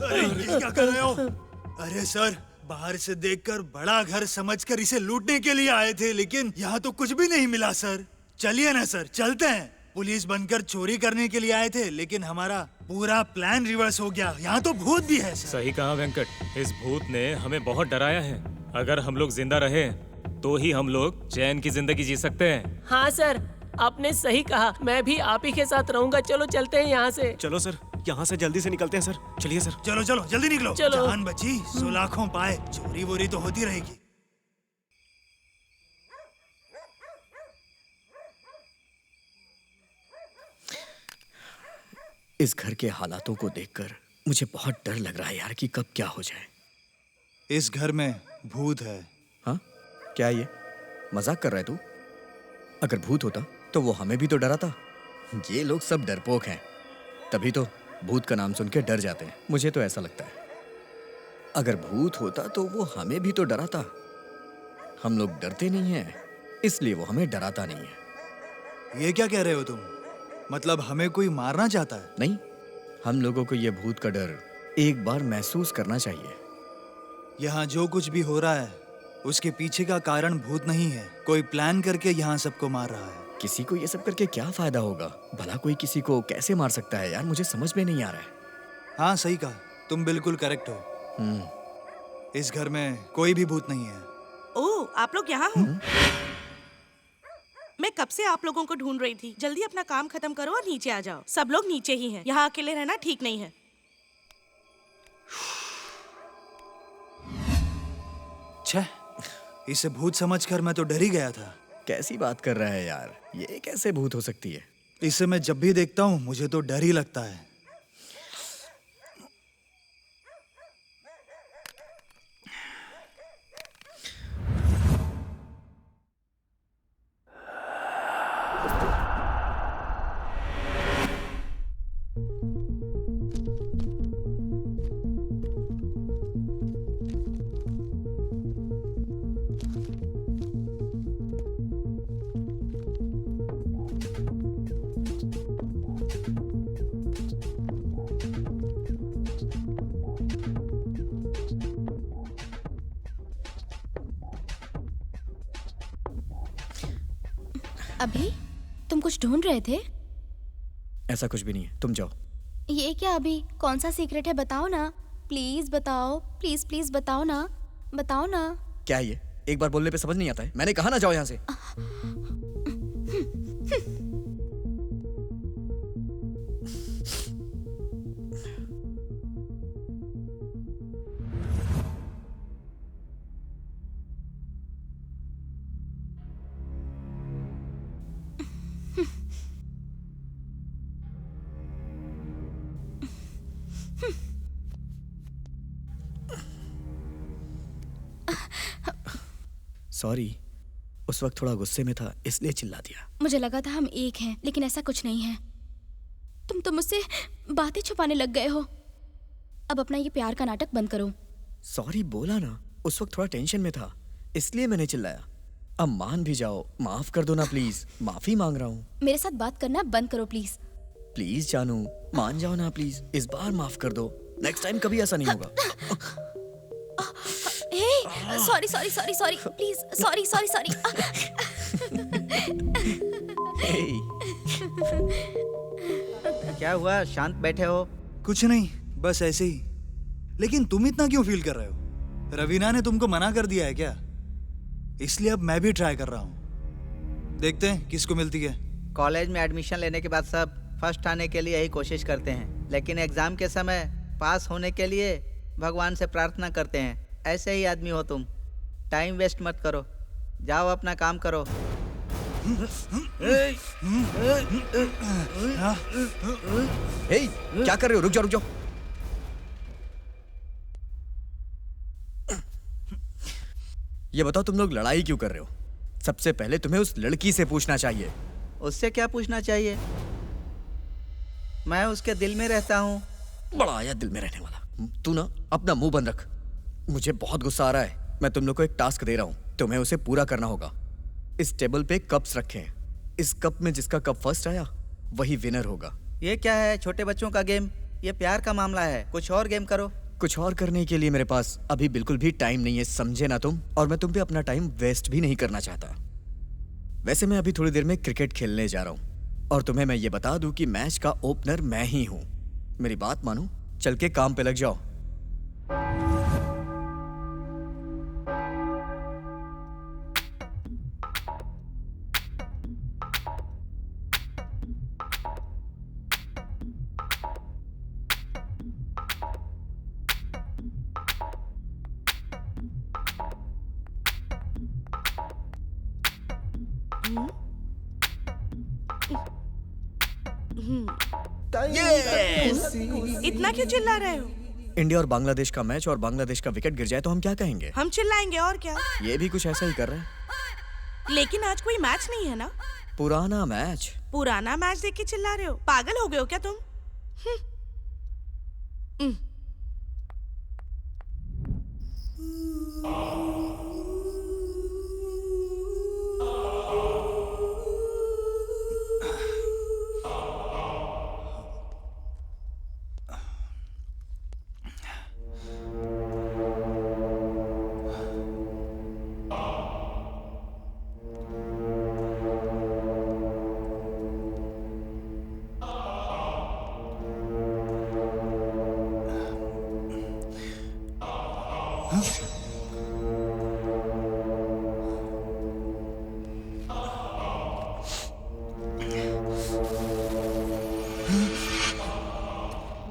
[SPEAKER 8] अरे ये क्या कर रहे हो? अरे सर, बाहर से देखकर बड़ा घर समझकर इसे लूटने के लिए आए थे, लेकिन यहाँ तो कुछ भी नहीं मिला सर। चलिए ना सर, चलते हैं। पुलिस बनकर चोरी करने के लिए आए थे, लेकिन हमारा पूरा प्लान रिवर्स हो गया। यहाँ तो भूत भी है सर।
[SPEAKER 9] सही कहा वेंकट, इस भूत ने हमें बहुत डराया है। अगर हम लोग जिंदा रहे तो ही हम लोग चैन की जिंदगी जी सकते हैं।
[SPEAKER 7] हाँ सर, आपने सही कहा। मैं भी आप ही के साथ रहूंगा। चलो चलते हैं यहाँ से।
[SPEAKER 1] चलो सर, यहाँ से जल्दी से निकलते हैं सर। चलिए सर।
[SPEAKER 8] चलो चलो जल्दी निकलो।
[SPEAKER 7] चलो।
[SPEAKER 8] जान बची सो लाखों पाए, चोरी वोरी तो होती रहेगी।
[SPEAKER 2] इस घर के हालातों को देखकर मुझे बहुत डर लग रहा है यार कि कब क्या हो जाए।
[SPEAKER 8] इस घर में भूत है।
[SPEAKER 2] हाँ? क्या ये मजाक कर रहा है तू? अगर भूत होता तो वो हमें भी तो डराता। ये लोग सब डरपोक हैं, तभी तो भूत का नाम सुन के डर जाते हैं। मुझे तो ऐसा लगता है अगर भूत होता तो वो हमें भी तो डराता। हम लोग डरते नहीं हैं, इसलिए वो हमें डराता नहीं है।
[SPEAKER 8] ये क्या कह रहे हो तुम? मतलब हमें कोई मारना चाहता है?
[SPEAKER 2] नहीं, हम लोगों को ये भूत का डर एक बार महसूस करना चाहिए।
[SPEAKER 8] यहाँ जो कुछ भी हो रहा है उसके पीछे का कारण भूत नहीं है। कोई प्लान करके यहाँ सबको मार रहा है।
[SPEAKER 2] किसी को ये सब करके क्या फायदा होगा? भला कोई किसी को कैसे मार सकता है यार? मुझे समझ में नहीं आ रहा है।
[SPEAKER 8] हाँ सही कहा, तुम बिल्कुल करेक्ट हो। इस घर में कोई भी भूत नहीं है।
[SPEAKER 10] ओह, आप लोग यहाँ हो? मैं कब से आप लोगों को ढूंढ रही थी। जल्दी अपना काम खत्म करो और नीचे आ जाओ। सब लोग नीचे ही हैं। यहाँ अकेले रहना ठीक नहीं है।
[SPEAKER 8] छह, इसे भूत समझकर मैं तो डर ही गया था।
[SPEAKER 2] कैसी बात कर रहा है यार? ये कैसे भूत हो सकती है?
[SPEAKER 8] इसे मैं जब भी देखता हूँ मुझे तो डर ही लगता है।
[SPEAKER 6] अभी तुम कुछ ढूंढ रहे थे?
[SPEAKER 2] ऐसा कुछ भी नहीं है, तुम जाओ।
[SPEAKER 6] ये क्या अभी? कौन सा सीक्रेट है? बताओ ना, प्लीज बताओ। प्लीज प्लीज बताओ ना, बताओ ना।
[SPEAKER 2] क्या ये? एक बार बोलने पे समझ नहीं आता है? मैंने कहा ना जाओ यहाँ से। सॉरी, उस वक्त थोड़ा गुस्से में था इसलिए चिल्ला दिया।
[SPEAKER 6] मुझे लगा था हम एक हैं, लेकिन ऐसा कुछ नहीं है। तुम तो मुझसे बातें छुपाने लग गए हो। अब अपना ये प्यार का नाटक बंद करो।
[SPEAKER 2] सॉरी बोला ना, उस वक्त थोड़ा टेंशन में था इसलिए मैंने चिल्लाया। अब मान भी जाओ, माफ कर दो ना प्लीज। माफी मांग रहा हूँ।
[SPEAKER 6] मेरे साथ बात करना बंद करो प्लीज।
[SPEAKER 2] प्लीज जानू, मान जाओ ना प्लीज। इस बार माफ कर दो, नेक्स्ट टाइम कभी ऐसा नहीं होगा।
[SPEAKER 6] Sorry sorry sorry sorry please, sorry sorry sorry.
[SPEAKER 3] क्या हुआ? शांत बैठे हो?
[SPEAKER 8] कुछ नहीं, बस ऐसे ही। लेकिन तुम इतना क्यों फील कर रहे हो? रवीना ने तुमको मना कर दिया है क्या? इसलिए अब मैं भी ट्राई कर रहा हूँ। देखते हैं किसको मिलती है।
[SPEAKER 3] कॉलेज में एडमिशन लेने के बाद सब फर्स्ट आने के लिए यही कोशिश करते हैं, लेकिन एग्जाम के समय पास होने के लिए भगवान से प्रार्थना करते हैं। ऐसे ही आदमी हो तुम। टाइम वेस्ट मत करो, जाओ अपना काम करो।
[SPEAKER 2] क्या कर रहे हो? रुक जाओ रुक जाओ। ये बताओ तुम लोग लड़ाई क्यों कर रहे हो? सबसे पहले तुम्हें उस लड़की से पूछना चाहिए।
[SPEAKER 3] उससे क्या पूछना चाहिए? मैं उसके दिल में रहता हूँ।
[SPEAKER 2] बड़ा आया दिल में रहने वाला। तू ना अपना मुंह बंद रख। मुझे बहुत गुस्सा आ रहा है। मैं तुम लोग को एक टास्क दे रहा हूँ, तुम्हें उसे पूरा करना होगा। इस टेबल पे कप्स रखे हैं। इस कप में जिसका कप फर्स्ट आया वही विनर होगा।
[SPEAKER 3] ये क्या है? छोटे बच्चों का गेम? ये प्यार का मामला है, कुछ और गेम करो।
[SPEAKER 2] कुछ और करने के लिए मेरे पास अभी बिल्कुल भी टाइम नहीं है, समझे ना तुम? और मैं तुम पे अपना टाइम वेस्ट भी नहीं करना चाहता। वैसे मैं अभी थोड़ी देर में क्रिकेट खेलने जा रहा हूँ और तुम्हें मैं ये बता दूं कि मैच का ओपनर मैं ही हूँ। मेरी बात मानो, चल के काम पे लग जाओ।
[SPEAKER 10] इतना क्यों चिल्ला रहे हो?
[SPEAKER 2] इंडिया और बांग्लादेश का मैच और बांग्लादेश का विकेट गिर जाए तो हम क्या कहेंगे?
[SPEAKER 10] हम चिल्लाएंगे और क्या।
[SPEAKER 2] ये भी कुछ ऐसा ही कर रहे हैं।
[SPEAKER 10] लेकिन आज कोई मैच नहीं है ना।
[SPEAKER 2] पुराना मैच।
[SPEAKER 10] पुराना मैच देख के चिल्ला रहे हो? पागल हो गए हो क्या तुम?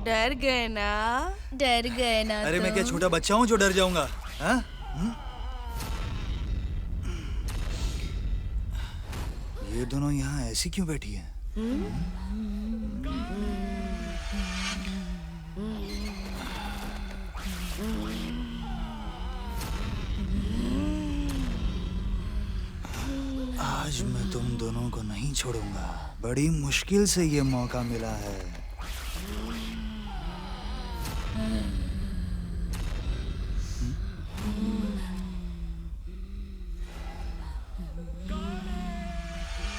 [SPEAKER 10] डर गए ना?
[SPEAKER 6] डर गए ना?
[SPEAKER 8] अरे मैं क्या छोटा बच्चा हूँ जो डर जाऊंगा? हाँ? ये दोनों यहाँ ऐसी क्यों बैठी हैं? आज मैं तुम दोनों को नहीं छोड़ूंगा। बड़ी मुश्किल से ये मौका मिला है।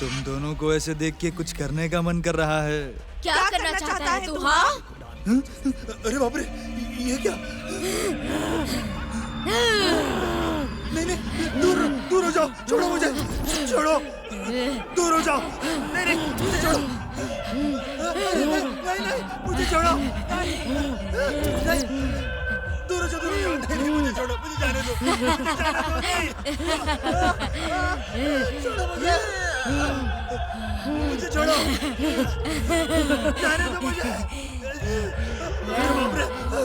[SPEAKER 8] तुम दोनों को ऐसे देख के कुछ करने का मन कर रहा है।
[SPEAKER 6] क्या करना चाहता है तू? हाँ?
[SPEAKER 8] अरे बाप रे, ये क्या? नहीं नहीं, दूर दूर हो जाओ, छोड़ो मुझे, छोड़ो, दूर हो जाओ। नहीं नहीं, मुझे छोड़ो। नहीं नहीं, मुझे छोड़ो। नहीं, दूर हो जाओ, दूर हो जाओ। नहीं नहीं, मुझे छोड़ो, मुझे जाने दो, मुझे जाने दो। छोड़ो मुझे, मुझे छोड़ो, जाने दो मुझे। अरे बाप रे,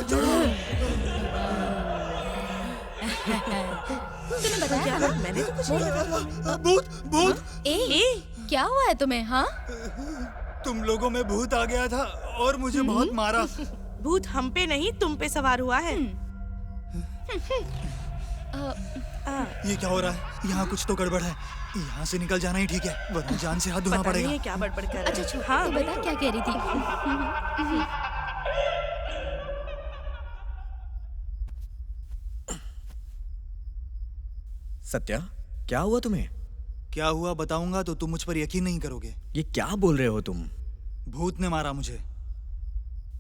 [SPEAKER 8] छोड़ो।
[SPEAKER 6] तूने बताया ना?
[SPEAKER 10] मैंने तो कुछ नहीं बताया।
[SPEAKER 8] भूत भूत।
[SPEAKER 6] क्या हुआ है तुम्हें? हाँ?
[SPEAKER 8] तुम लोगों में भूत आ गया था और मुझे बहुत मारा।
[SPEAKER 10] भूत हम पे नहीं तुम पे सवार हुआ है।
[SPEAKER 8] ये क्या हो रहा है? यहाँ कुछ तो गड़बड़ है। यहाँ से निकल जाना ही ठीक है, वरना जान से हाथ धोना
[SPEAKER 10] पता नहीं
[SPEAKER 8] पड़ेगा।
[SPEAKER 10] है क्या बड़बड़ कर रहा है।
[SPEAKER 6] अच्छा
[SPEAKER 10] हाँ,
[SPEAKER 6] तू बता क्या कह रही थी?
[SPEAKER 2] सत्या, क्या हुआ तुम्हें?
[SPEAKER 8] क्या हुआ बताऊंगा तो तुम मुझ पर यकीन नहीं करोगे।
[SPEAKER 2] ये क्या बोल रहे हो तुम?
[SPEAKER 8] भूत ने मारा मुझे।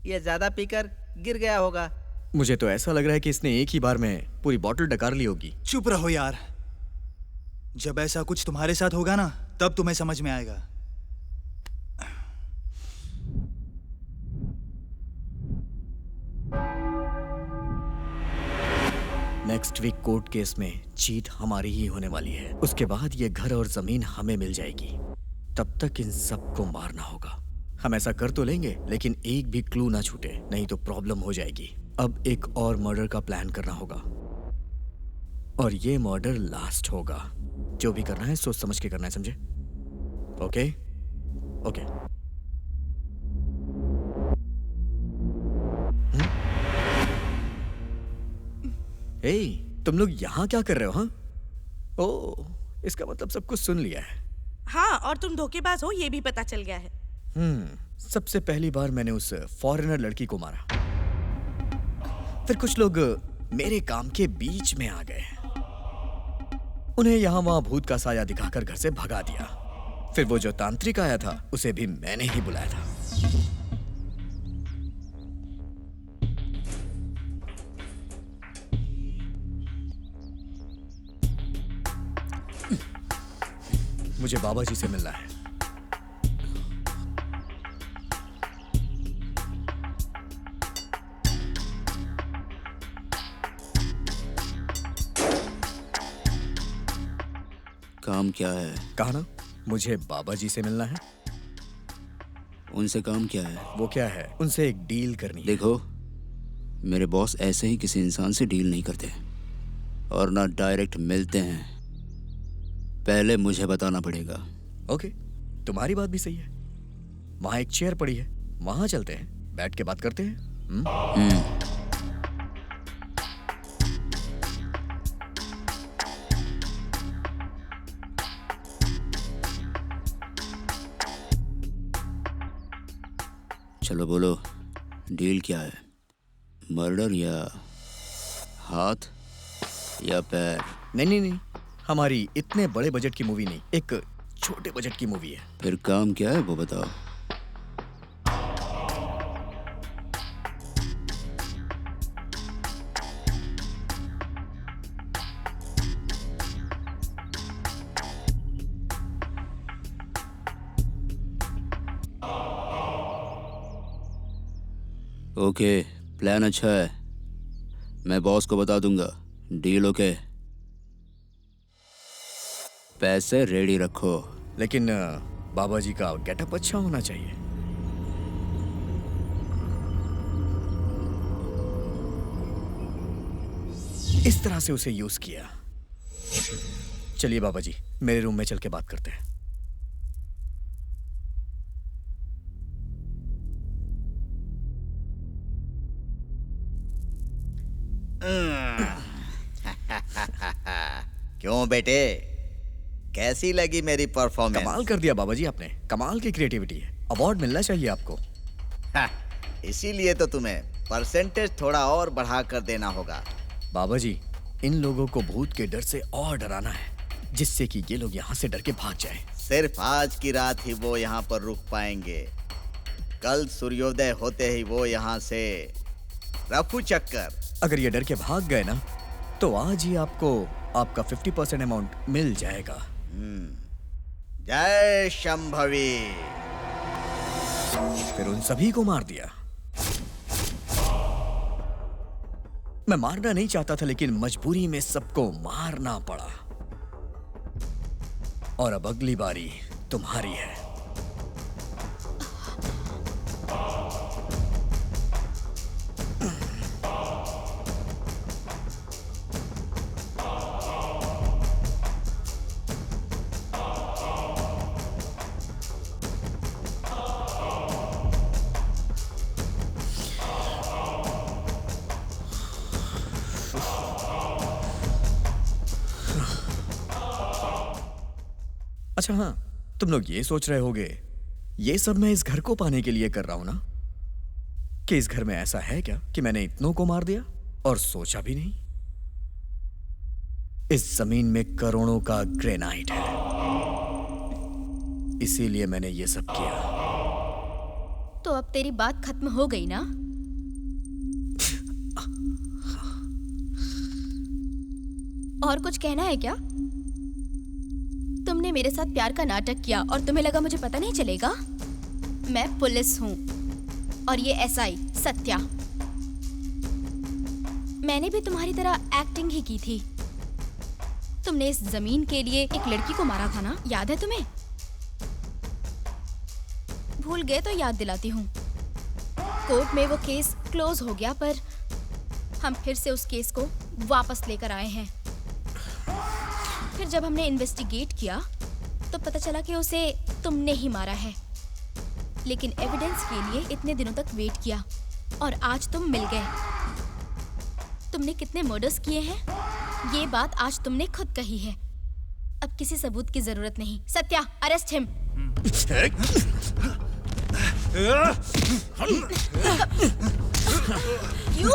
[SPEAKER 3] ये ज्यादा पीकर गिर गया होगा।
[SPEAKER 2] मुझे तो ऐसा लग रहा है कि इसने एक ही बार में पूरी बोतल डकार ली होगी।
[SPEAKER 8] चुप रहो यार। जब ऐसा कुछ तुम्हारे साथ होगा ना, तब तुम्हें समझ में आएगा।
[SPEAKER 2] नेक्स्ट वीक कोर्ट केस में जीत हमारी ही होने वाली है। उसके बाद ये घर और जमीन हमें मिल जाएगी। तब तक इन सबको मारना होगा। हम ऐसा कर तो लेंगे, लेकिन एक भी क्लू ना छूटे, नहीं तो प्रॉब्लम हो जाएगी। अब एक और मर्डर का प्लान करना होगा, और ये मर्डर लास्ट होगा। जो भी करना है सोच समझ के करना है, समझे? Okay okay. ए, तुम लोग यहाँ क्या कर रहे हो? हाँ? ओ, इसका मतलब सब कुछ सुन लिया है।
[SPEAKER 10] हाँ, और तुम धोखेबाज हो ये भी पता चल गया है।
[SPEAKER 2] सबसे पहली बार मैंने उस फॉरेनर लड़की को मारा, फिर कुछ लोग मेरे काम के बीच में आ गए। उन्हें यहाँ वहां भूत का साया दिखाकर घर से भगा दिया। फिर वो जो तांत्रिक आया था उसे भी मैंने ही बुलाया था। मुझे बाबा जी से मिलना है।
[SPEAKER 4] काम क्या है?
[SPEAKER 2] कहा ना, मुझे बाबा जी से मिलना है।
[SPEAKER 4] उनसे काम क्या है?
[SPEAKER 2] वो क्या है? उनसे एक डील करनी है।
[SPEAKER 4] देखो, मेरे बॉस ऐसे ही किसी इंसान से डील नहीं करते और ना डायरेक्ट मिलते हैं। पहले मुझे बताना पड़ेगा।
[SPEAKER 2] ओके, तुम्हारी बात भी सही है। वहां एक चेयर पड़ी है, वहां चलते हैं, बैठ के बात करते हैं।
[SPEAKER 4] चलो बोलो, डील क्या है? मर्डर या हाथ या पैर?
[SPEAKER 2] नहीं, हमारी इतने बड़े बजट की मूवी नहीं, एक छोटे बजट की मूवी है।
[SPEAKER 4] फिर काम क्या है वो बताओ। ओके, प्लान अच्छा है, मैं बॉस को बता दूंगा। Deal okay? पैसे रेडी रखो।
[SPEAKER 2] लेकिन बाबा जी का गेटअप अच्छा होना चाहिए। इस तरह से उसे यूज किया। चलिए बाबा जी, मेरे रूम में चल के बात करते हैं।
[SPEAKER 11] क्यों बेटे, कैसी लगी मेरी परफॉर्मेंस?
[SPEAKER 2] कमाल कर दिया बाबा जी आपने, कमाल की क्रिएटिविटी है, अवार्ड मिलना चाहिए आपको।
[SPEAKER 11] इसीलिए तो तुम्हें परसेंटेज थोड़ा और बढ़ा कर देना होगा।
[SPEAKER 2] बाबा जी, इन लोगों को भूत के डर से और डराना है, जिससे कि ये लोग यहाँ से डर के भाग जाएं।
[SPEAKER 11] सिर्फ आज की रात ही वो यहाँ पर रुक पाएंगे। कल सूर्योदय होते ही वो यहाँ से रफू चक्कर।
[SPEAKER 2] अगर ये डर के भाग गए ना, तो आज ही आपको आपका 50% अमाउंट मिल जाएगा।
[SPEAKER 11] जय शंभवी।
[SPEAKER 2] फिर उन सभी को मार दिया। मैं मारना नहीं चाहता था, लेकिन मजबूरी में सबको मारना पड़ा। और अब अगली बारी तुम्हारी है। अच्छा हाँ, तुम लोग ये सोच रहे होगे, ये सब मैं इस घर को पाने के लिए कर रहा हूं ना, कि इस घर में ऐसा है क्या कि मैंने इतनों को मार दिया और सोचा भी नहीं। इस जमीन में करोड़ों का ग्रेनाइट है, इसीलिए मैंने ये सब किया।
[SPEAKER 6] तो अब तेरी बात खत्म हो गई ना? और कुछ कहना है क्या? तुमने मेरे साथ प्यार का नाटक किया और तुम्हें लगा मुझे पता नहीं चलेगा? मैं पुलिस हूँ और ये एसआई सत्या। मैंने भी तुम्हारी तरह एक्टिंग ही की थी। तुमने इस जमीन के लिए एक लड़की को मारा था ना, याद है तुम्हें? भूल गए तो याद दिलाती हूँ। कोर्ट में वो केस क्लोज हो गया, पर हम फिर से उस केस को वापस लेकर आए हैं। फिर जब हमने इन्वेस्टिगेट किया तो पता चला कि उसे तुमने ही मारा है। लेकिन एविडेंस के लिए इतने दिनों तक वेट किया और आज तुम मिल गए। तुमने कितने मर्डर्स किए हैं, ये बात आज तुमने खुद कही है। अब किसी सबूत की जरूरत नहीं। Satya, arrest him. You?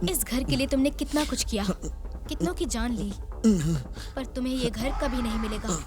[SPEAKER 6] इस घर के लिए तुमने कितना कुछ किया, कितनों की जान ली, पर तुम्हें ये घर कभी नहीं मिलेगा।